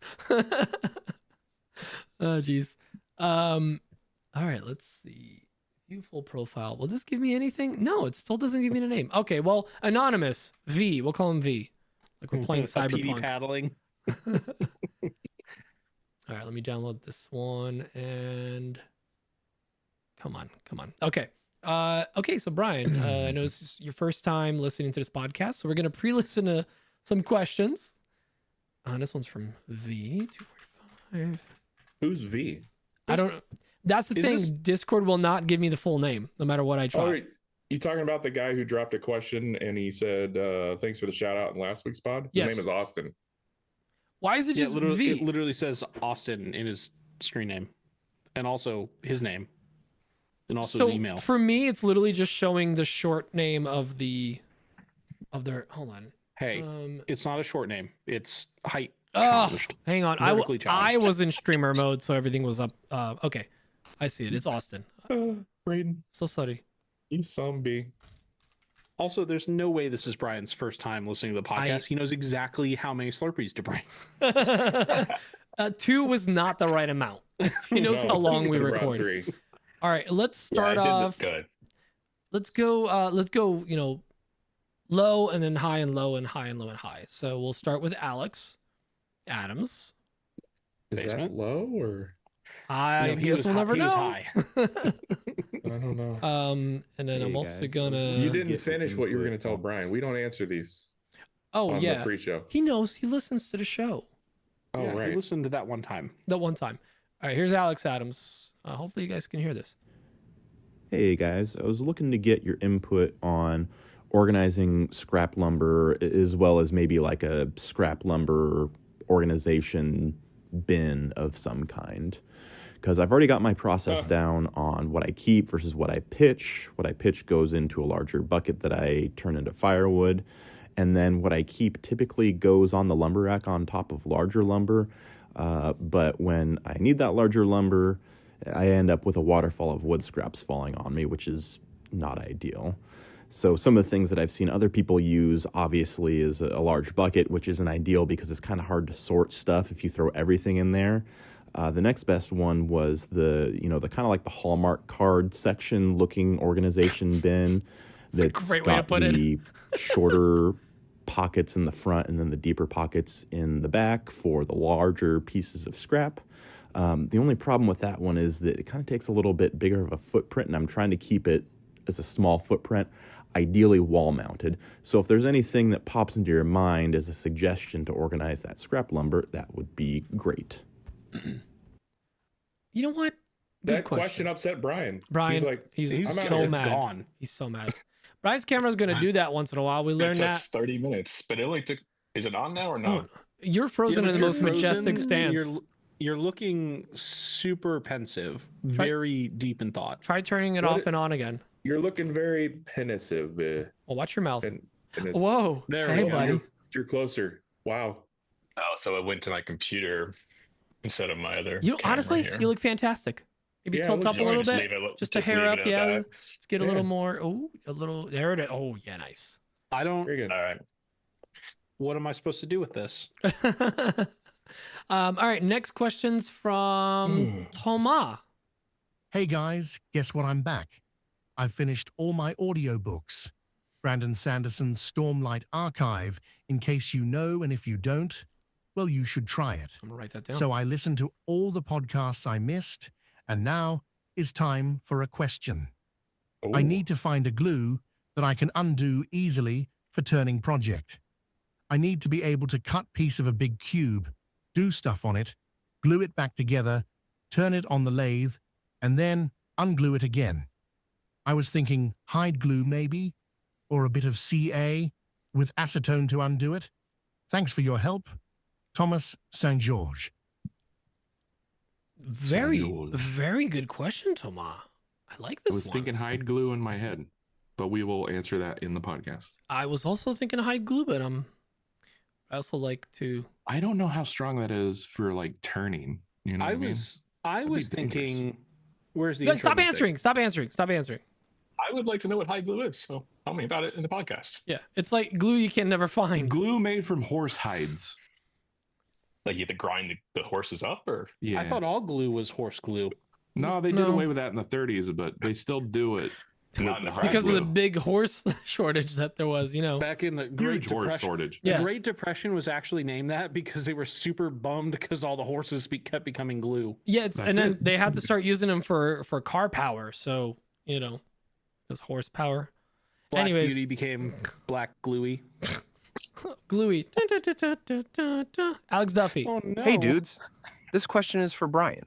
A: Oh, geez. All right, let's see. View full profile. Will this give me anything? No, it still doesn't give me a name. Okay, well, anonymous V. We'll call him V. Like we're playing
C: A PD
A: Cyberpunk.
C: paddling.
A: All right, let me download this one and come on. Okay. Okay, so Brian, I know this is your first time listening to this podcast, so we're gonna pre-listen to some questions. This one's from V245.
B: Who's V?
A: I don't. That's the
C: Is
A: thing.
C: this-
A: Discord will not give me the full name, no matter what I try.
B: Oh, you talking about the guy who dropped a question and he said, "Thanks for the shout out in last week's pod." His
A: Yes.
B: name is Austin.
A: Why is it
C: Yeah,
A: just
C: literally,
A: V?
C: it literally says Austin in his screen name, and also his name, and also
A: So
C: his email.
A: for me, it's literally just showing the short name of their. Hold on.
C: Hey, it's not a short name. It's height
A: Oh,
C: challenged.
A: hang on.
C: Vertically
A: I
C: challenged.
A: was in streamer mode, so everything was up. Okay, I see it. It's Austin.
B: Braden,
A: So sorry.
B: you some B.
C: Also, there's no way this is Brian's first time listening to the podcast. He knows exactly how many Slurpees to bring.
A: 2 was not the right amount. He knows
B: No,
A: how long we
B: you could've brought
A: record.
B: 3.
A: All right, let's start
D: yeah, it did
A: off.
D: look good.
A: Let's go, low and then high and low and high and low and high. So we'll start with Alex Adams.
B: Is
C: Basement?
B: that low or
A: I
C: No, he
A: guess
C: was
A: we'll
C: hi-
A: never
C: he
A: know.
C: was high.
B: I don't know.
A: And then
G: Hey,
A: I'm also
G: guys.
A: gonna.
B: You didn't
G: get
B: finish what you were going to
G: input
B: tell
G: on-
B: Brian. We don't answer these
A: Oh
B: on
A: yeah,
B: the pre-show.
A: he knows. He listens to the show.
B: Oh,
C: Yeah,
B: right.
C: He listened to that one time.
A: That one time. All right, here's Alex Adams. Hopefully you guys can hear this.
G: Hey guys, I was looking to get your input on organizing scrap lumber as well as maybe like a scrap lumber organization bin of some kind. Because I've already got my process down on what I keep versus what I pitch. What I pitch goes into a larger bucket that I turn into firewood. And then what I keep typically goes on the lumber rack on top of larger lumber. But when I need that larger lumber, I end up with a waterfall of wood scraps falling on me, which is not ideal. So some of the things that I've seen other people use, obviously, is a large bucket, which isn't ideal because it's kind of hard to sort stuff if you throw everything in there. The next best one was the kind of like the Hallmark card section looking organization bin.
A: That's a great way to put it.
G: The shorter pockets in the front and then the deeper pockets in the back for the larger pieces of scrap. The only problem with that one is that it kind of takes a little bit bigger of a footprint, and I'm trying to keep it as a small footprint. ideally wall mounted. So if there's anything that pops into your mind as a suggestion to organize that scrap lumber, that would be great.
A: You know what?
B: That question upset Brian.
A: Brian,
B: he's like,
A: he's
B: I'm outta
A: so
B: here.
A: mad.
C: Gone.
A: He's so mad. Brian's camera's gonna do that once in a while. We learned
D: It took
A: that.
D: 30 minutes, but it only took. Is it on now or not?
A: Oh, you're frozen
C: Yeah,
A: in
C: but
A: the most
C: you're
A: majestic
C: frozen,
A: stance.
C: You're looking super pensive, very deep in thought.
A: Try turning it off and on again.
B: You're looking very pensive.
A: Well, watch your mouth.
B: And it's,
A: Whoa.
C: There
A: Hey,
C: we go.
A: buddy.
B: You're closer. Wow.
D: Oh, so it went to my computer instead of my other.
A: You
D: camera
A: honestly,
D: here.
A: you look fantastic. Maybe
B: Yeah,
A: tilt
B: it
A: up
B: looks
A: a little
D: Just
A: bit.
D: leave it-
A: Just a
D: just
A: hair
D: leave
A: up,
D: it at
A: yeah.
D: that.
A: Let's get a little more. Oh, a little. There it is. Oh, yeah, nice.
C: I don't.
B: Very good.
D: All right.
C: What am I supposed to do with this?
A: All right, next question's from Thomas.
E: Hey guys, guess what? I'm back. I've finished all my audiobooks. Brandon Sanderson's Stormlight Archive, in case you know, and if you don't, well, you should try it.
A: I'm gonna write that down.
E: So I listened to all the podcasts I missed, and now is time for a question. I need to find a glue that I can undo easily for turning project. I need to be able to cut piece of a big cube, do stuff on it, glue it back together, turn it on the lathe, and then unglue it again. I was thinking hide glue maybe, or a bit of CA with acetone to undo it. Thanks for your help. Thomas St. George.
A: Very,
B: George.
A: very good question, Thomas. I like this
B: I was
A: one.
B: thinking hide glue in my head, but we will answer that in the podcast.
A: I was also thinking hide glue, but I also like to.
B: I don't know how strong that is for like turning. You know what I mean?
C: I
B: That'd
C: was
B: be dangerous.
C: thinking, where's the
A: No,
C: intro
A: stop
C: music?
A: answering! Stop answering! Stop answering!
D: I would like to know what high glue is. So tell me about it in the podcast.
A: Yeah, it's like glue you can never find.
B: Glue made from horse hides.
D: Like you have to grind the horses up, or
B: Yeah.
C: I thought all glue was horse glue.
B: No, they did
A: No.
B: away with that in the 30s, but they still do it.
D: Not in the
A: Because of the
B: glue.
A: big horse shortage that there was, you know.
C: Back in the Great
B: Huge horse
C: Depression.
B: shortage.
C: The
A: Yeah.
C: Great Depression was actually named that because they were super bummed because all the horses kept becoming glue.
A: Yeah, and
B: That's
A: then
B: it.
A: they had to start using them for car power. So you know, because horsepower.
C: Black
A: Anyways.
C: Beauty became Black Gluey.
A: Gluey. Dun, dun, dun, dun, dun, dun, dun. Alex Duffy.
C: Oh no!
F: Hey, dudes. This question is for Brian.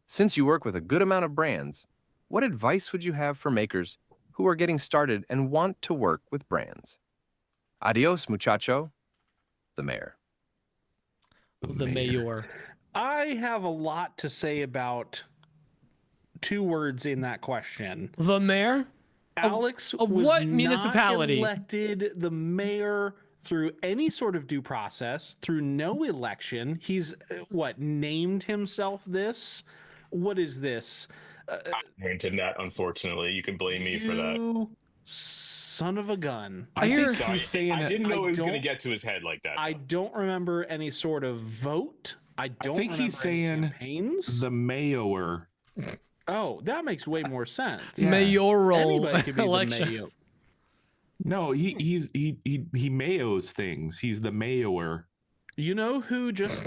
F: Since you work with a good amount of brands, what advice would you have for makers who are getting started and want to work with brands? Adios, muchacho. The mayor.
A: The mayor.
C: I have a lot to say about two words in that question.
A: The mayor.
C: Alex
A: of
C: was
A: what
C: not
A: municipality?
C: elected the mayor through any sort of due process, through no election. He's named himself this? What is this?
D: I invented that. Unfortunately, you can blame me for that.
C: You son of a gun.
A: I hear-
B: think he's saying
D: I
B: it.
D: didn't know
C: I
D: it was going to
C: don't-
D: get to his head like that.
C: I
D: though.
C: don't remember any sort of vote. I don't
B: think he's
C: remember any
B: saying
C: campaigns.
B: the mayor.
C: Oh, that makes way more sense.
B: Yeah.
A: Mayoral
C: Anybody could be the
A: election.
C: mayor.
B: No, he mayos things. He's the mayor.
C: You know who just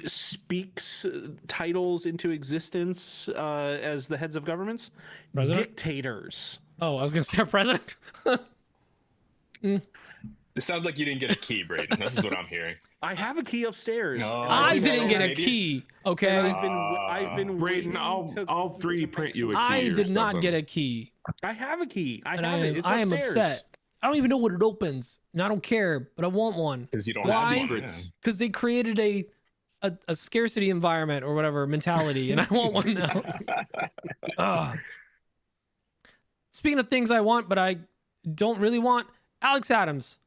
C: speaks titles into existence as the heads of governments?
A: President?
C: Dictators.
A: Oh, I was gonna say our president.
D: It sounds like you didn't get a key, Braden. This is what I'm hearing.
C: I have a key upstairs.
D: No.
C: and
A: I
C: I've
A: didn't get a
D: maybe.
A: key.
C: and
A: Okay.
C: I've been
B: Braden,
C: waiting
B: I'll
C: to
B: 3D
C: make
B: print
C: some-
B: you a key.
A: I
B: or
A: did not
B: something.
A: get a key,
C: I have a key. I
A: and
C: have it. It's
A: I am
C: upstairs.
A: upset. I don't even know what it opens, and I don't care, but I want one
D: Because you don't
A: Why?
D: have one.
B: Secrets.
A: because they created a scarcity environment or whatever mentality, and I want one now. Ugh. Speaking of things I want, but I don't really want, Alex Adams.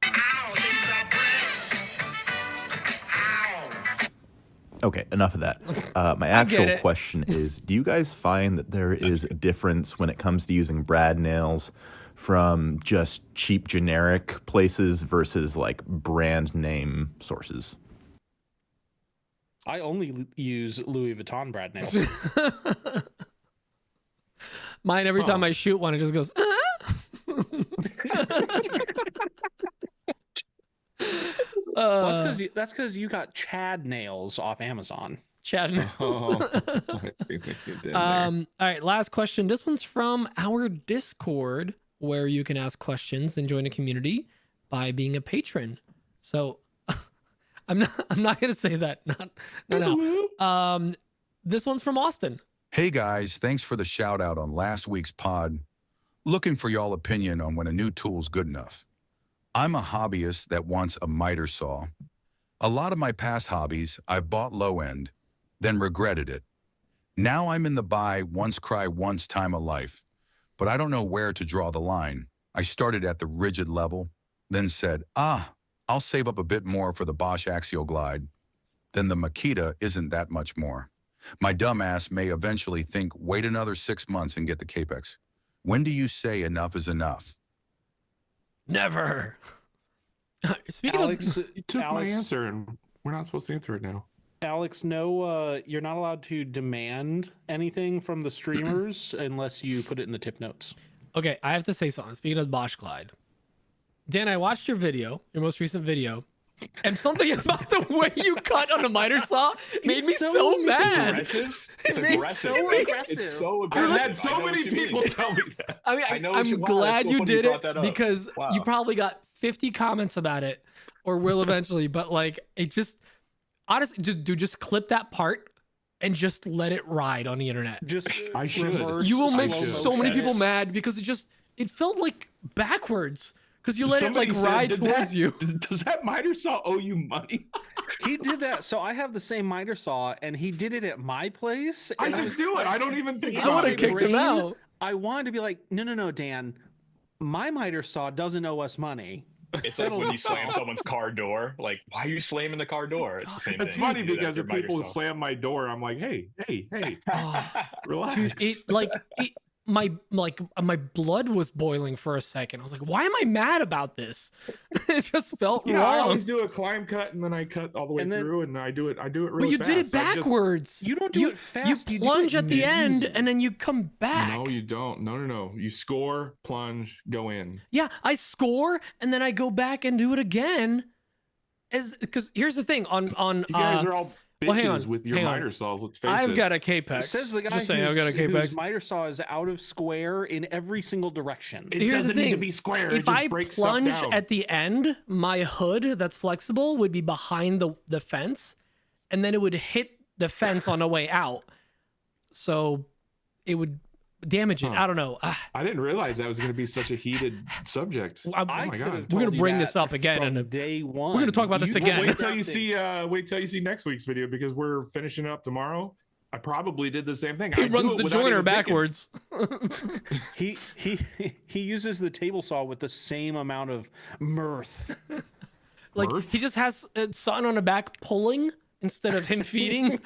G: Okay, enough of that. My
A: I get
G: actual
A: it.
G: question is, do you guys find that there is a difference when it comes to using brad nails from just cheap generic places versus like brand name sources?
C: I only use Louis Vuitton brand nails.
A: Mine, every time I shoot one, it just goes.
C: That's because you got Chad nails off Amazon.
A: Chad Mills.
B: Oh, I see what you did there.
A: All right, last question. This one's from our Discord. where you can ask questions and join a community by being a patron. So I'm not gonna say that. Not now. This one's from Austin.
H: Hey guys, thanks for the shout out on last week's pod. Looking for y'all opinion on when a new tool's good enough. I'm a hobbyist that wants a miter saw. A lot of my past hobbies, I've bought low end, then regretted it. Now I'm in the buy once cry once time of life, but I don't know where to draw the line. I started at the rigid level, then said, I'll save up a bit more for the Bosch Axial Glide. Then the Makita isn't that much more. My dumbass may eventually think, wait another 6 months and get the Capex. When do you say enough is enough?
A: Never. Speaking
C: Alex,
B: You took my answer, and we're not supposed to answer it now.
C: Alex, no, you're not allowed to demand anything from the streamers unless you put it in the tip notes.
A: Okay, I have to say something. Speaking of Bosch Glide, Dan, I watched your video, your most recent video, and something about the way you cut on a miter saw made me so mad.
D: Aggressive.
A: It
D: It's
A: made
D: aggressive.
A: so
C: aggressive.
D: It's so
B: I've
D: aggressive.
B: had so many people tell me that.
A: I mean,
D: I know what
A: I'm
D: you- wow,
A: glad
D: that's so
A: you
D: funny you
A: did
D: brought
A: it
D: that up.
A: because
D: Wow.
A: you probably got 50 comments about it, or will eventually. But like, it just honestly, just clip that part and just let it ride on the internet.
C: Just
B: I should.
C: reverse
A: You will make
C: slow
A: so many
C: motion.
A: people mad because it felt like backwards because you let
B: Somebody
A: it like
B: said,
A: ride
B: "Did
A: towards
B: that-
A: you.
B: Does that miter saw owe you money?
C: He did that. So I have the same miter saw, and he did it at my place.
B: I
C: and
B: just do it. I don't even think
A: I
B: about
A: would have
B: it.
A: kicked him
C: brain,
A: out.
C: I wanted to be like, no, Dan. My miter saw doesn't owe us money.
D: It's like when you slam someone's car door. Like, why are you slamming the car door? It's the same
B: It's
D: thing.
B: funny
D: You do that
B: because
D: to
B: if
D: your
B: people
D: miter saw.
B: slam my door, I'm like, hey,
A: Oh,
B: relax.
A: dude, my blood was boiling for a second. I was like, why am I mad about this? It just felt
B: Yeah, I
A: wrong.
B: always do a climb cut and then I cut all the way
C: And then-
B: through, and I do it really
A: But you
B: fast.
A: did it
B: I just-
A: backwards.
C: You don't do it fast.
A: You
C: You do
A: plunge
C: it
A: at the
C: mid.
A: end and then you come back.
B: No, you don't. No. You score, plunge, go in.
A: Yeah, I score and then I go back and do it again. Because here's the thing on
B: You guys are all bitches
A: well, hang on,
B: with your
A: hang on.
B: miter saws. Let's face
A: I've
B: it.
A: got a Capex.
C: Says the guy
A: Just saying, I've got a
C: whose
A: Capex.
C: miter saw is out of square in every single direction.
B: It
A: Here's the
B: doesn't need to
A: thing.
B: be square.
A: If
B: it just
A: I
B: breaks
A: plunge
B: stuff down.
A: at the end, my hood that's flexible would be behind the fence, and then it would hit the fence on the way out. So it would damage it.
B: Huh.
A: I don't know.
B: I didn't realize that was going to be such a heated subject.
A: I'm-
B: Oh my God.
A: We're gonna bring this up again
C: from
A: and
C: day one.
A: we're gonna talk about this again.
B: Wait till you see next week's video because we're finishing up tomorrow. I probably did the same thing.
A: he
B: I do
A: runs
B: it
A: the
B: without
A: joiner
B: even thinking.
A: backwards.
C: He uses the table saw with the same amount of mirth.
A: Like
B: Mirth?
A: he just has son on the back pulling instead of him feeding.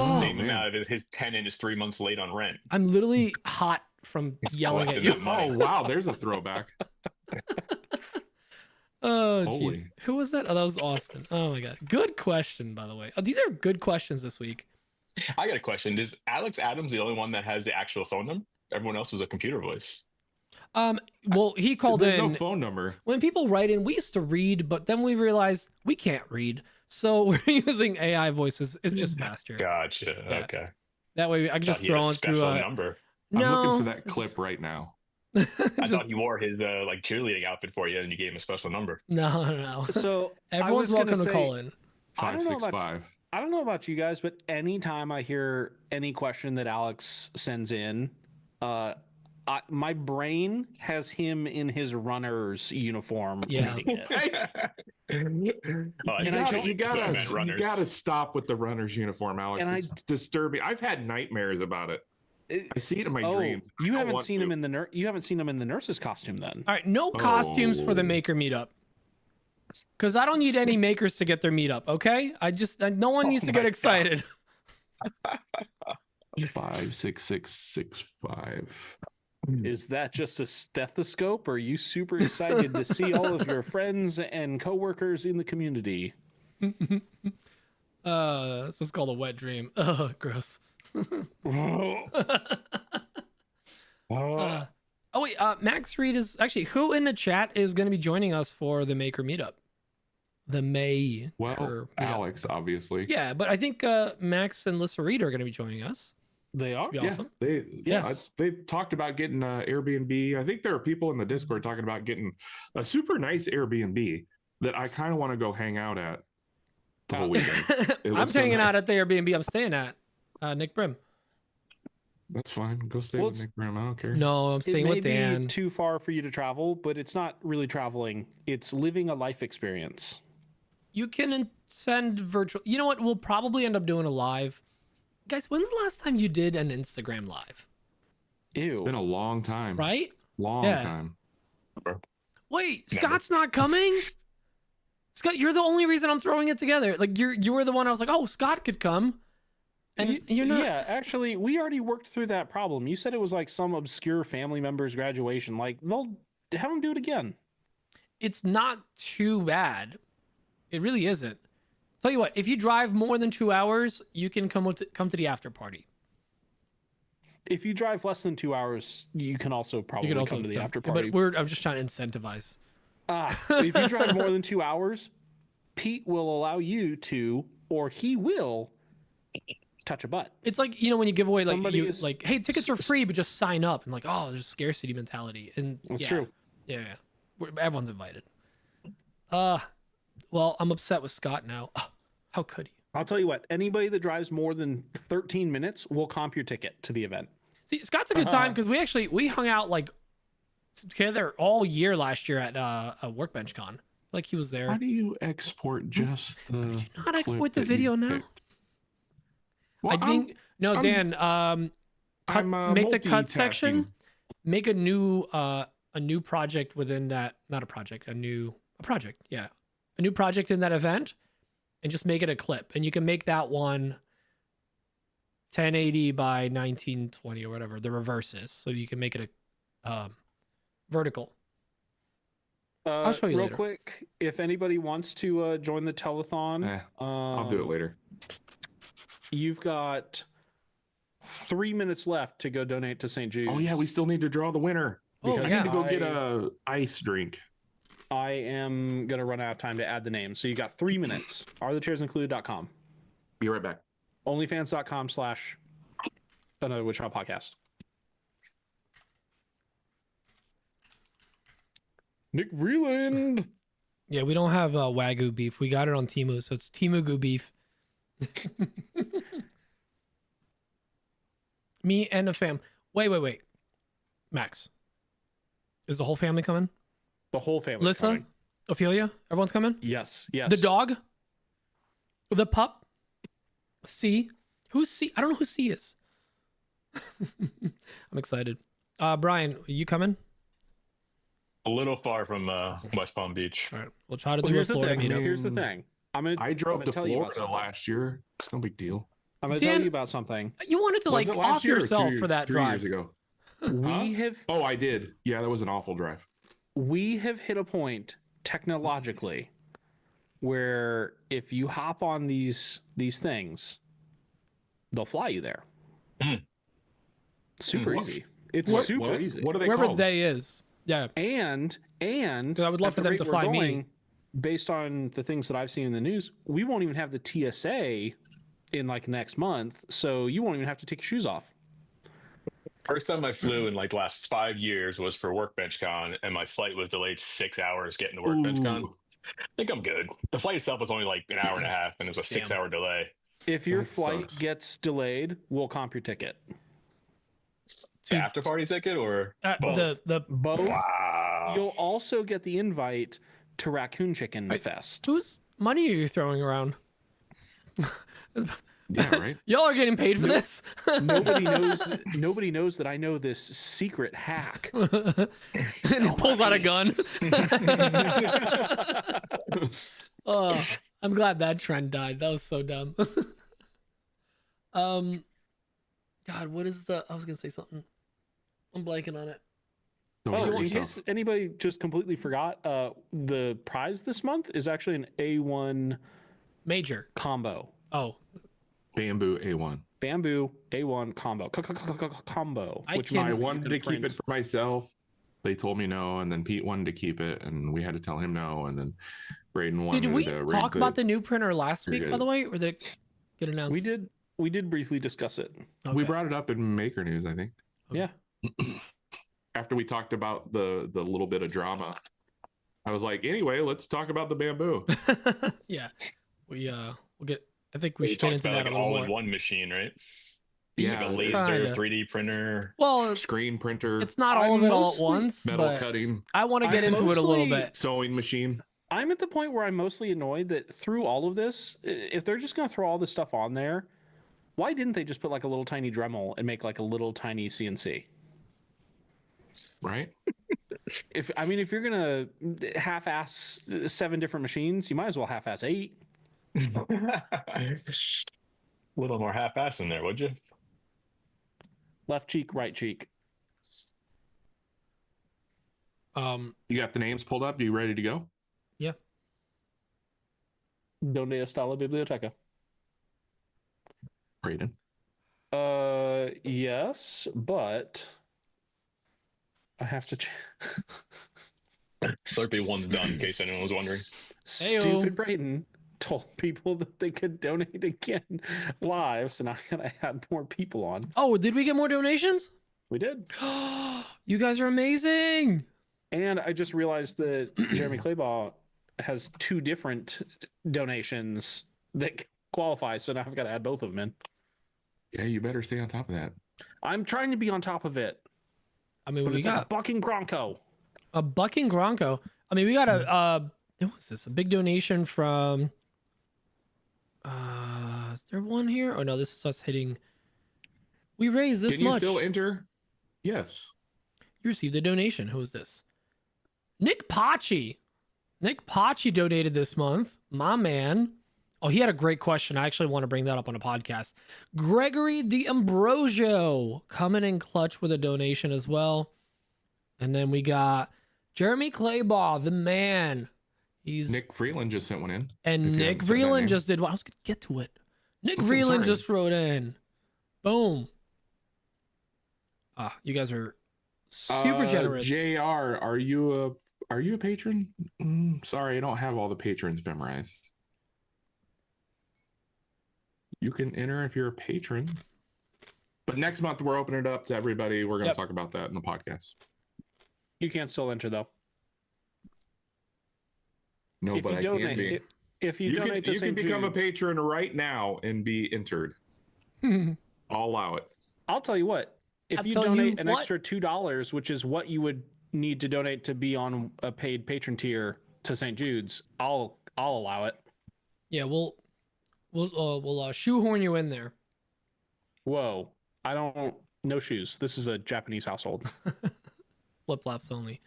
A: Oh,
D: Name him out of his 10 is 3 months late on rent.
A: I'm literally hot from yelling at
D: collecting
A: you.
D: that money.
B: Oh wow, there's a throwback.
A: Oh,
B: Holy.
A: jeez. Who was that? Oh, that was Austin. Oh, my God. Good question, by the way. Oh, these are good questions this week.
D: I got a question. Is Alex Adams the only one that has the actual phone number? Everyone else was a computer voice.
A: Well, he called
B: There's
A: in.
B: no phone number.
A: When people write in, we used to read, but then we realized we can't read. So we're using AI voices. It's just faster.
D: Gotcha.
A: Yeah.
D: Okay.
A: That way I can just
D: Thought he had
A: throw
D: a
A: it through
D: special
A: a...
D: number.
B: I'm
A: No.
B: looking for that clip right now.
D: I
A: Just-
D: thought he wore his like cheerleading outfit for you, and you gave him a special number.
A: No.
C: So
A: Everyone's
C: I was gonna
A: welcome to
C: say,
A: call in.
C: I don't know about
B: 565.
C: I don't know about you guys, but anytime I hear any question that Alex sends in, my brain has him in his runner's uniform.
A: Yeah.
C: reading it.
D: Oh,
B: You
D: and
B: gotta stop with the runner's uniform, Alex.
C: And
B: It's disturbing. I've had nightmares about it. I see it in my
C: Oh,
B: dreams. I
C: you
B: don't
C: haven't
B: want
C: seen
B: to.
C: him in the you haven't seen him in the nurse's costume then.
A: All right. No costumes for the
B: Oh.
A: maker meetup. Because I don't need any makers to get their meetup, okay? No one needs to get
D: my
A: excited.
B: 56665.
C: Is that just a stethoscope? Or are you super excited to see all of your friends and coworkers in the community?
A: This was called a wet dream. Oh, gross. Oh wait, Max Reed is actually who in the chat is going to be joining us for the Maker meetup? The
B: Well,
A: meetup.
B: Alex, obviously.
A: Yeah, but I think Max and Lissa Reed are going to be joining us.
C: They are.
A: Should be
B: Yeah,
A: awesome.
B: they talked about getting Airbnb. I think there are people in the Discord talking about getting a super nice Airbnb that I kind of want to go hang out at the whole weekend. It
A: I'm
B: looks so
A: hanging out
B: nice.
A: at the Airbnb I'm staying at. Nick Brim.
B: That's fine. Go stay
C: Well,
B: with Nick Brim. I don't care.
A: No, I'm
C: It
A: staying
C: may
A: with Dan.
C: be too far for you to travel, but it's not really traveling. It's living a life experience.
A: You can send virtual. You know what? We'll probably end up doing a live. Guys, when's the last time you did an Instagram live?
C: Ew.
B: It's been a long time.
A: Right?
B: Long
A: Yeah.
B: time.
A: Wait,
D: Never.
A: Scott's not coming? Scott, you're the only reason I'm throwing it together. Like you were the one I was like, oh, Scott could come. And you're not.
C: Yeah, actually, we already worked through that problem. You said it was like some obscure family member's graduation. Like, they'll have them do it again.
A: It's not too bad. It really isn't. Tell you what, if you drive more than 2 hours, you can come to the after party.
C: If you drive less than 2 hours, you can also probably come to the after party.
A: But I'm just trying to incentivize.
C: If you drive more than 2 hours, Pete will allow you to, or he will, touch a butt.
A: It's like, you know, when you give away like
C: Somebody is-
A: like, hey, tickets are free, but just sign up, and like, oh, there's scarcity mentality, and
C: That's
A: yeah,
C: true.
A: Yeah, everyone's invited. Well, I'm upset with Scott now. Oh, how could he?
C: I'll tell you what, anybody that drives more than 13 minutes will comp your ticket to the event.
A: See, Scott's a good time because we hung out like together all year last year at a Workbench Con. Like he was there.
B: How do you export just the?
A: Did you not
B: clip
A: export the
B: that you
A: video now?
B: picked? Well,
A: I think no,
B: I'm-
A: Dan. Cut, make the cut section.
B: multitasking.
A: Make a new project within that. Not a project. A project. Yeah, a new project in that event, and just make it a clip. And you can make that one 1080 by 1920 or whatever the reverse is. So you can make it a vertical. I'll show you
C: real
A: later.
C: quick, if anybody wants to join the telethon,
B: I'll do it later.
C: You've got 3 minutes left to go donate to St. Jude's.
B: Oh yeah, we still need to draw the winner.
A: Oh,
B: I
A: yeah.
B: need to go get a ice drink.
C: I am going to run out of time to add the name. So you got 3 minutes. AreTheChairsIncluded.com.
B: Be right back.
C: OnlyFans.com/Another Witch Trial Podcast. Nick Vreeland.
A: Yeah, we don't have Wagyu beef. We got it on Temu, so it's Temugu beef. Me and the fam. Wait. Max. Is the whole family coming?
C: The whole family.
A: Lissa? Ophelia? Everyone's coming?
C: Yes.
A: The dog? The pup? C? Who's C? I don't know who C is. I'm excited. Brian, are you coming?
D: A little far from West Palm Beach.
A: All right. We'll try to
C: Well,
A: do a
C: here's the
A: Florida
C: thing.
A: meetup.
C: Here's the thing.
B: I drove to
C: tell you about
B: Florida
C: something.
B: last year. It's no big deal.
C: I'm going to
A: Dan-
C: tell you about something.
A: You wanted to
B: Was
A: like
B: it last
A: off
B: year or
A: yourself for that
B: 3
A: drive.
B: years ago.
C: We have
B: Oh, I did. Yeah, that was an awful drive.
C: hit a point technologically where if you hop on these things, they'll fly you there. Super
B: What?
C: easy. It's
B: What-
C: super
B: what-
C: easy.
B: What are they
A: Wherever
B: called?
A: they is. Yeah.
C: And
A: 'Cause I would love
C: at
A: for
C: the
A: them to
C: rate we're
A: fly me.
C: going, based on the things that I've seen in the news, we won't even have the TSA in like next month, so you won't even have to take your shoes off.
D: First time I flew in like the last 5 years was for Workbench Con, and my flight was delayed 6 hours getting to Workbench Con.
B: Ooh.
D: I think I'm good. The flight itself was only like an hour and a half, and it was a 6-hour delay.
C: If your
B: That
C: flight
B: sucks.
C: gets delayed, we'll comp your ticket.
D: The after party ticket or both?
A: The
C: Both.
D: Wow.
C: You'll also get the invite to Raccoon Chicken
A: Right.
C: Fest.
A: whose money are you throwing around?
B: Yeah, right.
A: Y'all are getting paid for this?
C: Nobody knows. Nobody knows that I know this secret hack.
A: And he pulls out a gun. Oh, I'm glad that trend died. That was so dumb. God, what is the? I was gonna say something. I'm blanking on it.
B: Don't
C: Oh,
B: hurt
C: in
B: yourself.
C: case anybody just completely forgot, the prize this month is actually an A1
A: Major.
C: combo.
A: Oh,
B: Bamboo A1.
C: Bamboo A1 combo. Combo.
A: I
C: Which
A: can't-
B: I
C: means that you
B: wanted
C: can
B: to keep it
C: print-
B: for myself. They told me no, and then Pete wanted to keep it, and we had to tell him no, and then Braden wanted
A: did we
B: to
A: talk about the new printer last
B: You're
A: week, by
B: good.
A: the way, or did it get announced?
C: We did. We did briefly discuss it.
A: Okay.
B: We brought it up in Maker News, I think.
C: Yeah.
B: After we talked about the little bit of drama, I was like, anyway, let's talk about the bamboo.
A: Yeah. We'll get. I think we
D: We
A: should get
D: talked
A: into
D: about
A: that
D: like
A: a
D: an
A: little more.
D: all-in-one machine, right?
B: Yeah,
D: Like a laser,
A: kinda.
D: 3D printer.
A: Well,
B: Screen printer,
A: it's not all of it all at
C: mostly-
A: once,
B: metal
A: but
B: cutting,
A: I want to get
C: I'm
A: into it a little
C: mostly-
A: bit.
B: sewing machine.
C: I'm at the point where I'm mostly annoyed that through all of this, if they're just going to throw all this stuff on there, why didn't they just put like a little tiny Dremel and make like a little tiny CNC?
B: Right?
C: If you're gonna half-ass 7 different machines, you might as well half-ass 8.
D: A little more half-ass in there, would you?
C: Left cheek, right cheek.
B: You got the names pulled up? You ready to go?
A: Yeah.
C: Donde está la biblioteca?
B: Braden.
C: Yes, but I have to.
D: Slurpee one's done, in case anyone was wondering.
C: Stupid Braden told people that they could donate again live, so now I gotta add more people on.
A: Oh, did we get more donations?
C: We did,
A: You guys are amazing.
C: and I just realized that Jeremy Claybaugh has 2 different donations that qualify, so now I've got to add both of them in.
B: Yeah, you better stay on top of that.
C: I'm trying to be on top of it,
A: I mean,
C: but
A: we
C: it's like
A: got
C: a bucking Bronco.
A: a bucking Gronko. I mean, we got a what was this? A big donation from. Is there one here? Oh no, this is us hitting. We raised this
B: Can you
A: much.
B: still enter? Yes.
A: You received a donation. Who is this? Nick Pachi. Nick Pachi donated this month. My man. Oh, he had a great question. I actually want to bring that up on a podcast. Gregory D'Ambrosio coming in clutch with a donation as well. And then we got Jeremy Claybaugh, the man. He's
B: Nick Freeland just sent one in.
A: and
B: if you
A: Nick
B: haven't said that
A: Vreeland
B: name.
A: just did one. I was gonna get to it. Nick
B: I'm
A: Vreeland
B: sorry.
A: just wrote in. Boom. You guys are super generous.
B: JR, are you a patron? Sorry, I don't have all the patrons memorized. You can enter if you're a patron. But next month we're opening it up to everybody. We're going to talk about that in the podcast.
C: You can't still enter though.
B: No,
C: If
B: but
C: you
B: I
C: donate,
B: can be.
C: if you
B: You
C: donate to
B: can
C: St.
B: become a
C: Jude's,
B: patron right now and be entered. I'll allow it.
C: I'll tell you what. If
A: I'll
C: you
A: tell you
C: donate an
A: what.
C: extra $2, which is what you would need to donate to be on a paid patron tier to St. Jude's, I'll allow it.
A: Yeah, we'll shoehorn you in there.
C: Whoa. I don't no shoes. This is a Japanese household.
A: Flip flops only.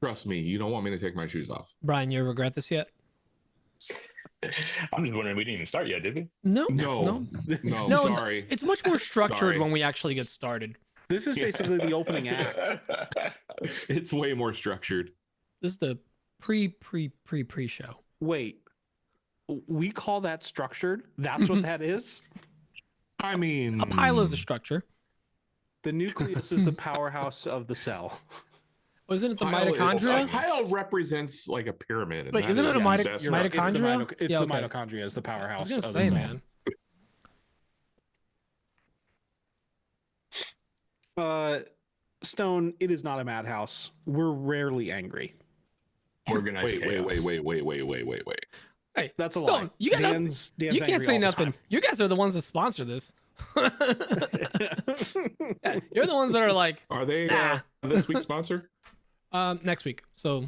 B: Trust me, you don't want me to take my shoes off.
A: Brian, you regret this yet?
D: I'm just wondering, we didn't even start yet, did we?
A: No.
B: No,
A: No,
B: sorry.
A: It's much more structured
B: Sorry.
A: when we actually get started.
C: This is basically the opening act.
B: It's way more structured.
A: This is the pre show.
C: Wait. We call that structured? That's what that is?
B: I mean,
A: A pile is a structure.
C: The nucleus is the powerhouse of the cell.
A: Wasn't it the
B: pile is-
A: mitochondria?
B: A pile represents like a pyramid. and
A: Wait,
B: that
A: isn't it a
B: yes,
A: mito-
B: that's
A: mitochondria?
B: right.
C: It's the,
A: Mitochondria?
C: it's
A: Yeah,
C: the
A: okay.
C: mitochondria is the
A: I
C: powerhouse
A: was
C: of
A: gonna
C: the
A: say,
C: cell.
A: man.
C: Stone, it is not a madhouse. We're rarely angry.
D: Organized
B: Wait,
D: chaos.
B: wait.
A: Hey,
C: That's a
A: Stone,
C: lie.
A: you got nothing.
C: Dan's
A: You can't
C: angry
A: say
C: all the
A: nothing.
C: time.
A: You guys are the ones that sponsor this. Yeah, you're the ones that are like,
B: Are they
A: Nah.
B: this week's sponsor?
A: next week. So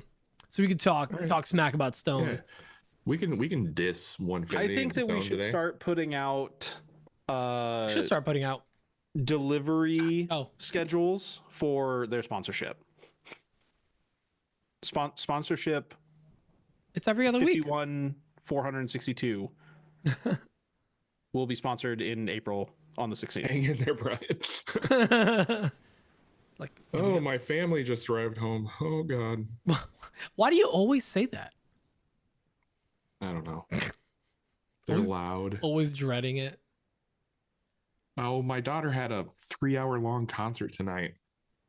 A: we could talk smack about Stone.
B: Yeah. We can diss one.
C: I think that we should start putting out
A: Should start putting out.
C: delivery
A: Oh,
C: schedules for their sponsorship. Sponsorship
A: it's every other week.
C: 51462 will be sponsored in April on the 16th.
B: Hang in there, Brian.
A: Like,
B: Oh, my family just arrived home. Oh God.
A: why do you always say that?
B: I don't know. They're
A: Always-
B: loud.
A: Always dreading it.
B: Oh, my daughter had a 3-hour-long concert tonight.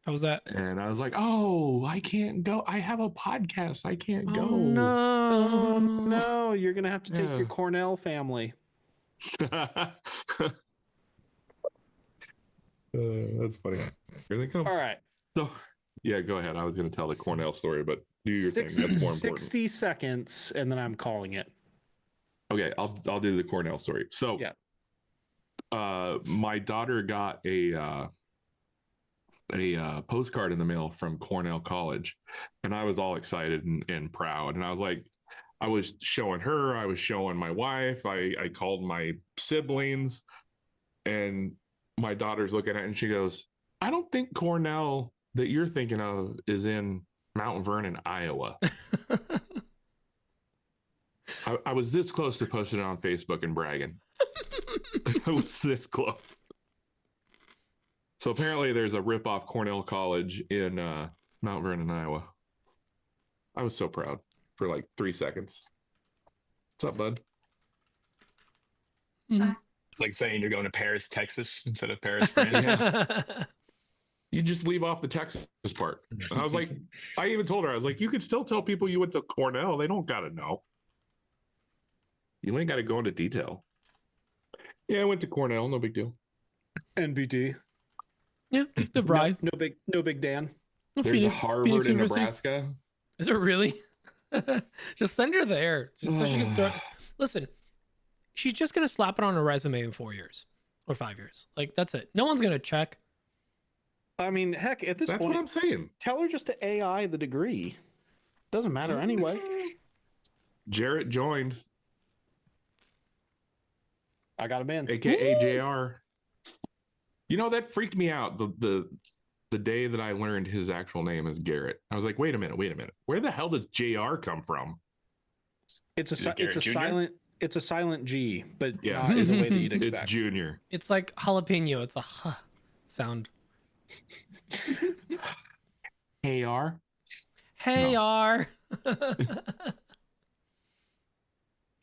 A: How was that?
B: And I was like, oh, I can't go. I have a podcast. I can't
A: Oh,
B: go.
A: no.
C: No, you're gonna have to take
B: Yeah.
C: your Cornell family.
B: That's funny. Here they come.
C: All right.
B: So, yeah, go ahead. I was going to tell the Cornell story, but do your thing. That's more important.
C: 60 seconds, and then I'm calling it.
B: Okay, I'll do the Cornell story. So,
C: Yeah.
B: My daughter got a postcard in the mail from Cornell College, and I was all excited and proud. And I was like, I was showing her, I was showing my wife, I called my siblings, and my daughter's looking at it and she goes, I don't think Cornell that you're thinking of is in Mount Vernon, Iowa. I was this close to posting it on Facebook and bragging. I was this close. So apparently there's a ripoff Cornell College in Mount Vernon, Iowa. I was so proud for like 3 seconds. What's up, bud?
D: It's like saying you're going to Paris, Texas instead of Paris, France.
B: Yeah. You just leave off the Texas part. And I was like, I even told her, I was like, you could still tell people you went to Cornell. They don't got to know. You ain't got to go into detail. Yeah, I went to Cornell. No big deal.
C: NBD.
A: Yeah, DeVry.
C: No big Dan.
B: There's a Harvard in Nebraska.
A: Is it really? Just send her there. Just so she can throw. Listen, she's just gonna slap it on her resume in 4 years or 5 years. Like that's it. No one's gonna check.
C: I mean, heck, at this
B: That's
C: point,
B: what I'm saying.
C: tell her just to AI the degree. Doesn't matter anyway.
B: Jarrett joined,
C: I got him in.
B: aka JR. You know, that freaked me out the day that I learned his actual name is Garrett. I was like, wait a minute. Where the hell does JR come from?
C: It's a
D: Jr.?
C: silent G, but
B: Yeah,
C: not in the way that you'd expect.
B: It's Junior.
A: It's like jalapeno. It's a huh sound.
B: Hey R.
A: Hey R.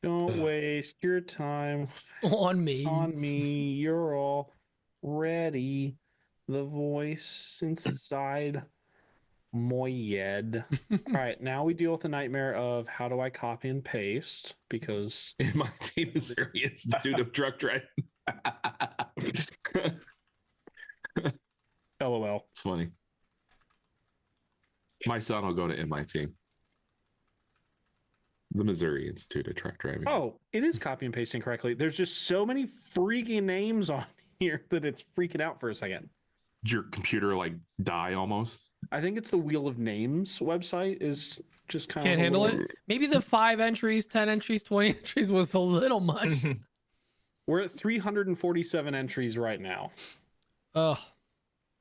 C: Don't waste your time
A: On me.
C: on me. You're all ready. The voice inside my head. All right, now we deal with the nightmare of how do I copy and paste because
B: In my team is Institute of Truck Driving.
C: LOL.
B: It's funny. My son will go to MIT. The Missouri Institute of Truck Driving.
C: Oh, it is copy and pasting correctly. There's just so many freaking names on here that it's freaking out for a second.
B: Did your computer like die almost?
C: I think it's the Wheel of Names website is just kind
A: Can't
C: of
A: handle it. Maybe the 5 entries, 10 entries, 20 entries was a little much.
C: We're at 347 entries right now.
A: Oh,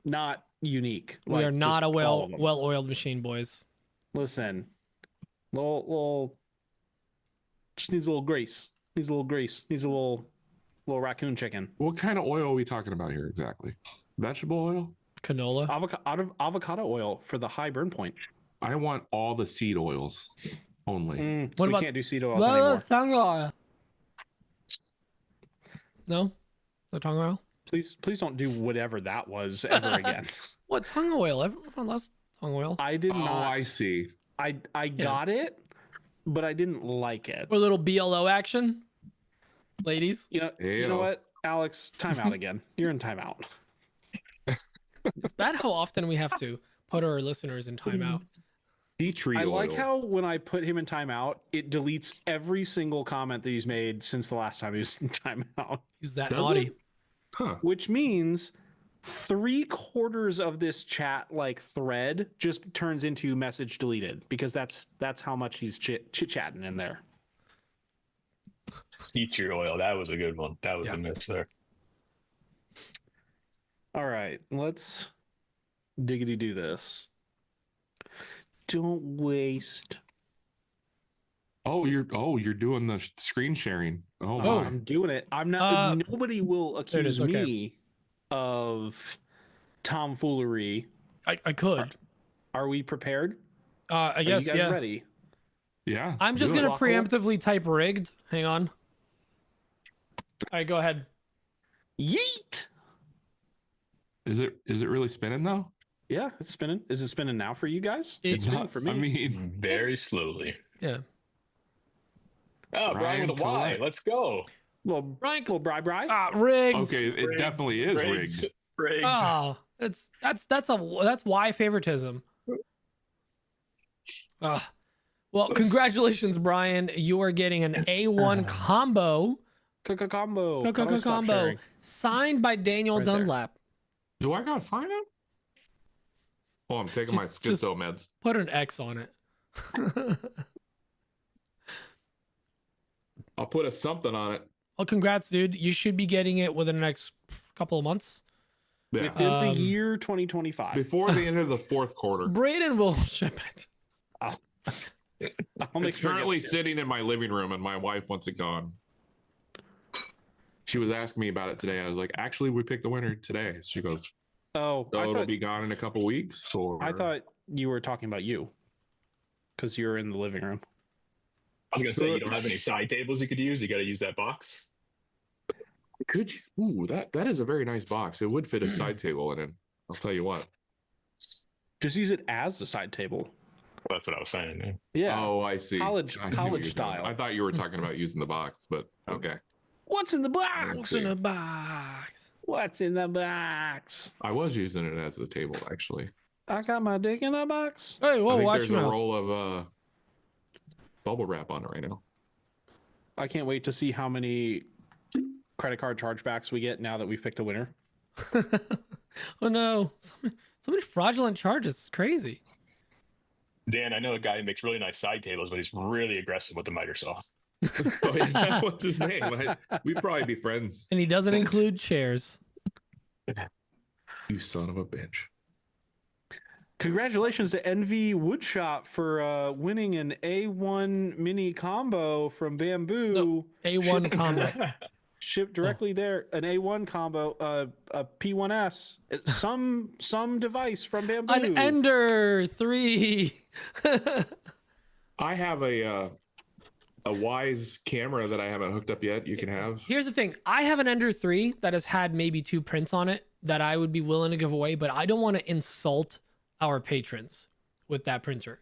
C: Not unique.
A: we are not
C: just
A: a
C: all of them.
A: well-oiled machine, boys.
C: Listen, little, just needs a little grease. Needs a little grease. Needs a little raccoon chicken.
B: What kind of oil are we talking about here exactly? Vegetable oil?
A: Canola.
C: Avocado oil for the high burn point.
B: I want all the seed oils only.
A: What
C: we
A: about-
C: can't do seed oils anymore.
A: Tongue oil. No? No tongue oil?
C: Please don't do whatever that was ever again.
A: What tongue oil? Everyone loves tongue oil.
C: I did
B: Oh,
C: not.
B: I see.
C: I got it, but I didn't like it.
A: Or a little BLO action. Ladies.
C: You know
B: Ayo.
C: what, Alex? Timeout again. You're in timeout.
A: It's bad how often we have to put our listeners in timeout.
B: Tea tree
C: I
B: oil.
C: like how when I put him in timeout, it deletes every single comment that he's made since the last time he was in timeout.
A: Use that
B: Does
A: naughty.
B: it? Huh.
C: Which means 3/4 of this chat like thread just turns into message deleted because that's how much he's chit chatting in there.
D: Teacher oil. That was a good one. That was a miss there.
C: All right, let's diggity do this. Don't waste.
B: Oh, you're doing the screen sharing. Oh,
A: Oh.
B: my.
C: I'm doing it. I'm not. Nobody will
A: there it
C: accuse
A: is, okay.
C: me of tomfoolery.
A: I could.
C: Are we prepared?
A: I guess,
C: Are you guys
A: yeah.
C: ready?
B: Yeah.
A: I'm just
B: do it.
A: going to preemptively type rigged. Hang on. All right, go ahead.
C: Yeet.
B: Is it really spinning though?
C: Yeah, it's spinning. Is it spinning now for you guys?
A: It's
C: spinning
B: Not
C: for me.
B: I mean,
D: Very slowly.
A: Yeah.
D: Oh, Brian with a Y.
B: correct.
D: Let's go.
C: Little
A: Brian,
C: little bri.
A: rigged.
B: okay, it definitely is rigged.
D: Rigged.
A: Oh, that's why favoritism. Well, congratulations, Brian. You are getting an A1 combo.
C: Combo.
A: Combo signed by Daniel
C: Right there.
A: Dunlap.
B: Do I gotta sign it? Oh, I'm taking my
A: Just
B: schizo meds.
A: put an X on it.
B: I'll put a something on it.
A: Well, congrats, dude. You should be getting it within the next couple of months.
B: Yeah.
C: Within the year 2025.
B: Before the end of the fourth quarter.
A: Braden will ship it.
C: I'll make
B: It's
C: sure it
B: currently
C: gets
B: sitting in my living room, and my wife wants it gone. She was asking me about it today. I was like, actually, we picked the winner today. She goes,
C: Oh,
B: so
C: I
B: it'll
C: thought,
B: be gone in a couple weeks? Or
C: I thought you were talking about you because you're in the living room.
D: I was gonna say you don't have any side tables you could use. You got to use that box.
B: Could you? Ooh, that is a very nice box. It would fit a side table in it. I'll tell you what.
C: Just use it as a side table.
D: Well, that's what I was saying. Yeah.
C: Yeah.
B: Oh, I see.
C: College-
B: I see what
C: college
B: you're doing.
C: style.
B: I thought you were talking about using the box, but okay.
C: What's in the box?
A: What's in a box?
C: What's in the box?
B: I was using it as a table, actually.
C: I got my dick in a box.
A: Hey,
B: I
A: whoa,
B: think
A: watch
B: there's
A: your
B: a
A: mouth.
B: roll of bubble wrap on it right now.
C: I can't wait to see how many credit card chargebacks we get now that we've picked a winner.
A: Oh no, so many fraudulent charges. It's crazy.
D: Dan, I know a guy who makes really nice side tables, but he's really aggressive with the miter saw.
B: Oh, yeah. What's his name? We'd probably be friends.
A: And he doesn't include chairs.
B: You son of a bitch.
C: Congratulations to NV Woodshop for winning an A1 mini combo from Bamboo.
A: No, A1 combo.
C: Shipped directly there. An A1 combo, a P1S, some device from Bamboo.
A: An Ender 3.
B: I have a Wise camera that I haven't hooked up yet. You can have.
A: Here's the thing. I have an Ender 3 that has had maybe 2 prints on it that I would be willing to give away, but I don't want to insult our patrons with that printer.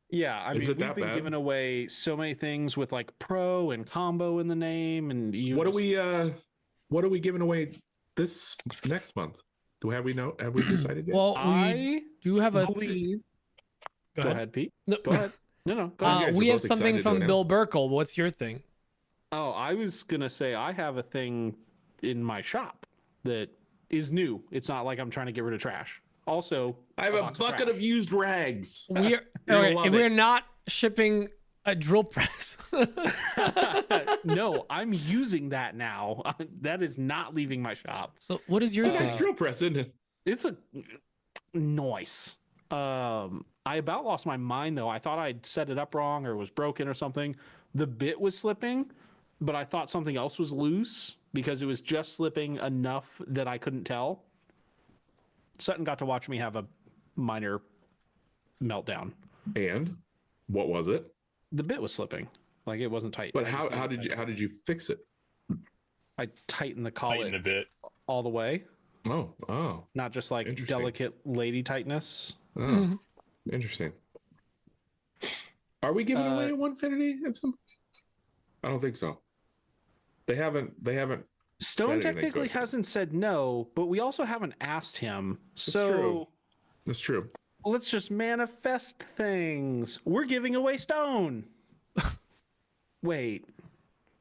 C: Yeah, I mean,
B: Is
C: we've
B: it that
C: been
B: bad?
C: giving away so many things with like pro and combo in the name, and
B: What are we giving away this next month? Have we decided yet?
A: Well, we
C: I
A: do have a.
C: believe. Go ahead, Pete.
A: No.
C: Go ahead. No, go ahead.
B: You guys are
A: We have
B: both
A: something
B: excited
A: from
B: to
A: Bill
B: announce
A: Burkle. What's your thing?
C: Oh, I was gonna say I have a thing in my shop that is new. It's not like I'm trying to get rid of trash. Also,
B: I have a
C: box
B: bucket
C: trash.
B: of used rags.
A: We're
B: You're gonna
A: okay,
B: love
A: we're
B: it.
A: not shipping a drill press.
C: No, I'm using that now. That is not leaving my shop.
A: So what is your
B: It's a
A: thing?
B: nice drill press, isn't it?
C: It's a noise. I about lost my mind though. I thought I'd set it up wrong or it was broken or something. The bit was slipping, but I thought something else was loose because it was just slipping enough that I couldn't tell. Sutton got to watch me have a minor meltdown.
B: And what was it?
C: The bit was slipping, like it wasn't tight.
B: But
C: I
B: how
C: just didn't
B: how did you fix it?
C: I tightened the
D: Tighten
C: collet
D: a bit.
C: all the way,
B: Oh,
C: not just like
B: Interesting.
C: delicate lady tightness.
B: Interesting. Are we giving away a 150 at some? I don't think so. They haven't.
C: Stone
B: said anything
C: technically
B: good.
C: hasn't said no, but we also haven't asked him. So
B: true. That's true.
C: let's just manifest things. We're giving away Stone. Wait.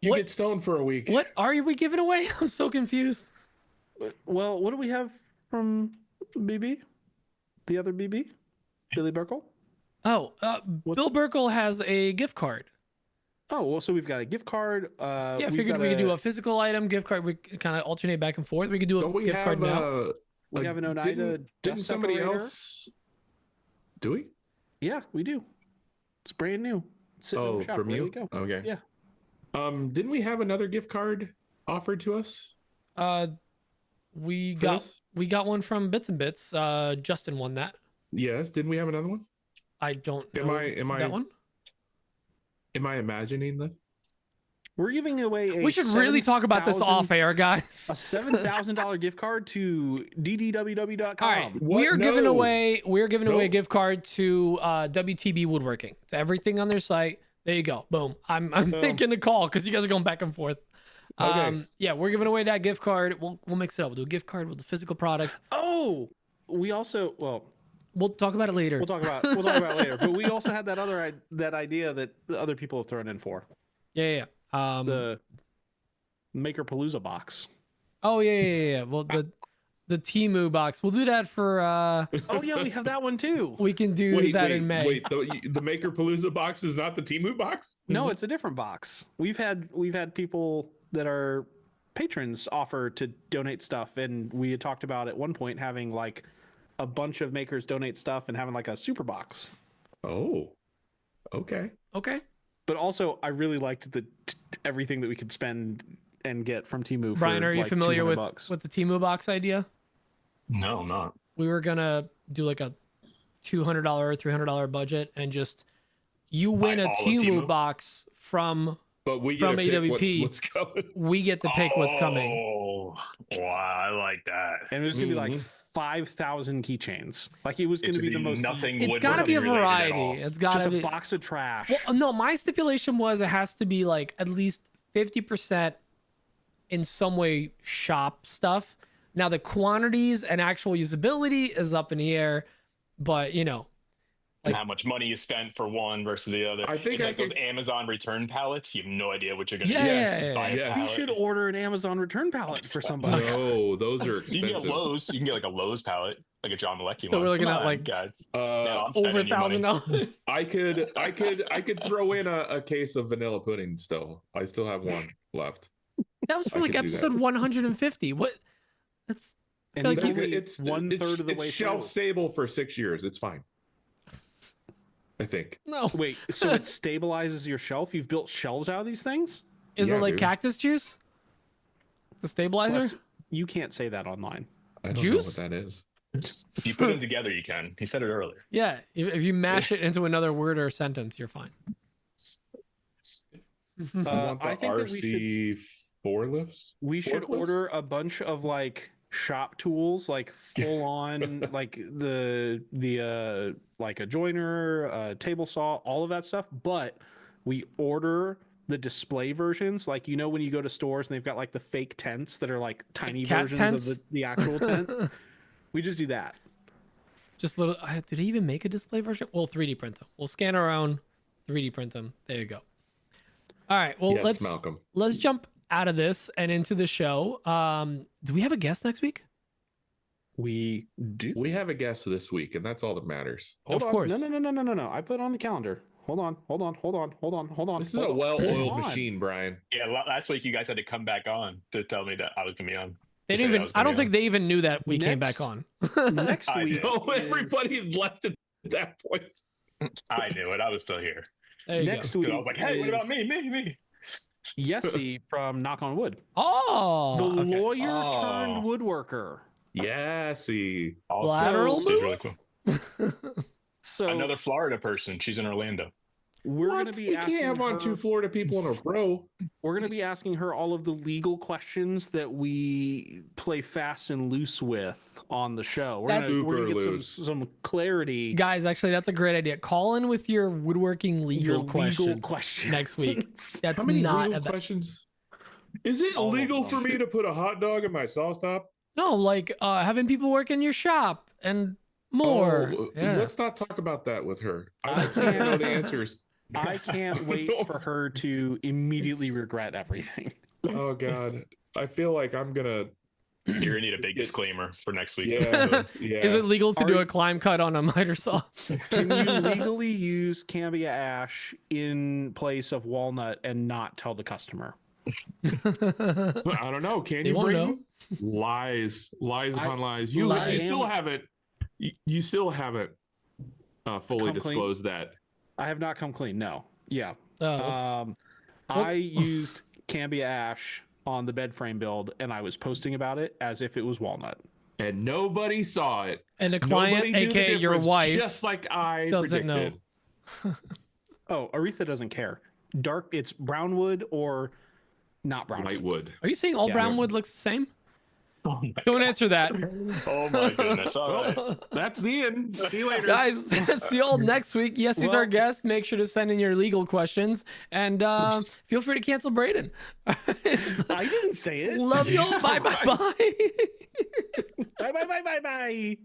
B: You
A: What-
B: get stoned for a week.
A: What are we giving away? I'm so confused.
C: Well, what do we have from BB? The other BB? Billy Burkle?
A: Oh,
C: What's-
A: Bill Burkle has a gift card.
C: Oh, well, so we've got a gift card.
A: Yeah, I
C: we've
A: figured
C: got
A: we could do a physical item gift card. We kind of alternate back and forth. We could do a
B: Don't we
A: gift
B: have
A: card now.
C: We have an Oneida
B: Didn't
C: dust
B: somebody
C: separator.
B: else? Do we?
C: Yeah, we do. It's brand new. It's sitting in
B: Oh,
C: the shop,
B: from
C: ready
B: you?
C: to go.
B: Okay.
C: Yeah.
B: Didn't we have another gift card offered to us?
A: We
B: for
A: got
B: this?
A: we got one from Bits and Bits. Justin won that.
B: Yes. Didn't we have another one?
A: I don't
B: Am
A: know
B: I- am I-
A: that one.
B: Am I imagining that?
C: We're giving away a
A: We should really talk about this off air, guys.
C: a $7,000 gift card to ddww.com.
A: All right,
B: What?
A: we're giving
B: No.
A: away a
B: Nope.
A: gift card to WTB Woodworking. To everything on their site. There you go. Boom. I'm
C: Boom.
A: making a call because you guys are going back and forth.
B: Okay.
A: Yeah, we're giving away that gift card. We'll mix it up. We'll do a gift card with the physical product.
C: Oh, we also
A: We'll talk about it later.
C: we'll talk about it later. But we also had that idea that the other people have thrown in for
A: Yeah.
C: the Maker Palooza box.
A: Oh yeah. Well, the Temu box. We'll do that for.
C: Oh yeah, we have that one too.
A: We can do that in May.
B: Wait, the Maker Palooza box is not the Temu box?
C: No, it's a different box. We've had people that are patrons offer to donate stuff, and we had talked about at one point having like a bunch of makers donate stuff and having like a super box.
B: Oh, okay.
A: Okay.
C: But also, I really liked everything that we could spend and get from Temu.
A: Brian,
C: for
A: are you
C: like
A: familiar with
C: $200.
A: the Temu box idea?
D: No, I'm not.
A: We were gonna do like a $200 or $300 budget, and just you win a
D: all of
A: Temu
D: Temu?
A: box from
B: But we get
A: From
B: to pick
A: AWP.
B: what's coming.
A: we get to pick what's coming.
D: Oh, wow, I like that.
C: And it was going to be like
B: Mhm.
C: 5,000 keychains. Like it was going
D: It's
C: to be the
D: gonna be
C: most.
D: nothing
A: It's
D: would
A: got to be a
D: related at all.
A: variety. It's
C: Just
A: got to
C: a
A: be.
C: box of trash.
A: Well, no, my stipulation was it has to be like at least 50% in some way shop stuff. Now the quantities and actual usability is up in the air, but
D: and
A: like-
D: how much money you spent for one versus the other.
B: I think
D: it's
B: I
D: like those
B: could-
D: Amazon return pallets. You have no idea what you're gonna
A: Yeah,
D: get.
A: yeah,
D: Just
A: yeah,
D: buy a
B: yeah.
C: We
D: pallet.
C: should order an Amazon return pallet for somebody.
B: No, those are
D: You can
B: expensive.
D: get Lowe's. You can get like a Lowe's pallet, like a John Malecki
A: Still
D: one.
A: we're looking
D: Come
A: at,
D: on,
A: like,
D: guys.
B: Uh,
D: No, I'm
A: over
D: spending your money.
A: $1,000.
B: I could throw in a case of vanilla pudding still. I still have one left.
A: That was for
B: I
A: like
B: could do that.
A: episode 150. What? That's
C: And
A: Like
C: he's
A: you-
C: only
B: It's
C: one third of the way
B: it's shelf
C: through.
B: stable for 6 years. It's fine. I think.
A: no.
C: Wait, so it stabilizes your shelf? You've built shelves out of these things?
A: Is
B: Yeah,
A: it like
B: dude.
A: cactus juice? The stabilizer?
C: Plus, you can't say that online.
B: I don't
A: Juice?
B: know what that is.
D: If you put them together, you can. He said it earlier.
A: Yeah. If you mash it into another word or sentence, you're fine.
B: You want the
C: I think that
B: RC four lifts?
C: we should
B: Forklifts?
C: order a bunch of like shop tools, like full on, like the like a joiner, a table saw, all of that stuff. But we order the display versions, like when you go to stores and they've got like the fake tents that are like tiny
A: cat
C: versions
A: tents?
C: of the actual tent. We just do that.
A: Just little. Did he even make a display version? We'll 3D print them. We'll scan our own, 3D print them. There you go. All right. Well,
B: Yes, Malcolm.
A: let's jump out of this and into the show. Do we have a guest next week?
C: We do.
B: We have a guest this week, and that's all that matters.
C: Hold
A: Of
C: on.
A: course.
C: No. I put it on the calendar. Hold on.
B: This is a
C: hold on.
B: well-oiled
C: Hold on.
B: machine, Brian.
D: Yeah, last week you guys had to come back on to tell me that I was gonna be on.
A: They
D: To say
A: didn't
D: that I
A: even.
D: was
A: I
D: gonna
A: don't
D: be
A: think
D: on.
A: they even knew that we came back
C: Next-
A: on.
C: Next
D: I
C: week.
D: did.
B: Oh,
C: is-
B: everybody left at that point.
D: I knew it. I was still here.
A: There you
C: Next
A: go.
D: 'Cause
C: week.
D: I was like, hey, what about
C: is
D: me?
C: Yessie from Knock on Wood.
A: Oh,
C: The
A: okay.
C: lawyer
D: Oh.
C: turned woodworker.
B: Yeah, see.
D: Also,
A: Lateral
D: it was really cool.
C: So
D: Another Florida person. She's in Orlando.
C: we're
B: What?
C: going to be
B: We
C: asking
B: can't have
C: her,
B: on two Florida people in a row.
C: we're going to be asking her all of the legal questions that we play fast and loose with on the show. We're
A: That's-
C: going to
B: Super
C: get
B: loose.
C: some clarity.
A: Guys, actually, that's a great idea. Call in with your woodworking legal,
C: Your
A: questions,
C: questions
A: next week. That's
B: How many
A: not
B: legal
A: a
B: questions? Is it
C: All of
B: illegal
C: them.
B: for me to put a hot dog in my sauce top?
A: no, like having people work in your shop and more.
B: Oh,
A: Yeah.
B: let's not talk about that with her.
C: I
B: I can't know the answers.
C: I can't wait for her to immediately regret everything.
B: Oh God, I feel like I'm gonna.
D: You're gonna need a big disclaimer for next week's
B: Yeah,
D: episode.
B: yeah.
A: Is it legal to
C: Are
A: do
C: you-
A: a climb cut on a miter saw?
C: Can you legally use Cambia ash in place of walnut and not tell the customer?
B: I don't know. Can
A: They
B: you
A: won't
B: Braden?
A: know.
B: Lies upon lies. You
C: I
B: you still
C: am-
B: haven't. You still haven't fully
C: Come clean?
B: disclosed that.
C: I have not come clean. No. Yeah.
A: Oh,
C: I used Cambia ash on the bed frame build, and I was posting about it as if it was walnut.
B: And nobody saw it.
A: and the
B: Nobody
A: client,
B: knew the
A: aka your
B: difference,
A: wife,
B: just like I
A: doesn't know.
B: predicted.
C: Oh, Aretha doesn't care. It's brown wood or not brown wood.
B: Whitewood.
A: Are you saying all
C: Yeah.
A: brown wood looks the same?
D: Oh my
A: Don't answer that.
D: Oh my goodness. All right.
B: Well, that's the end. See you later.
A: Guys, see you all next week. Yes, he's our
C: Well-
A: guest. Make sure to send in your legal questions. And feel free to cancel Braden.
C: I didn't say it.
A: Love you all. Bye, bye, bye.
C: Bye, bye, bye, bye, bye.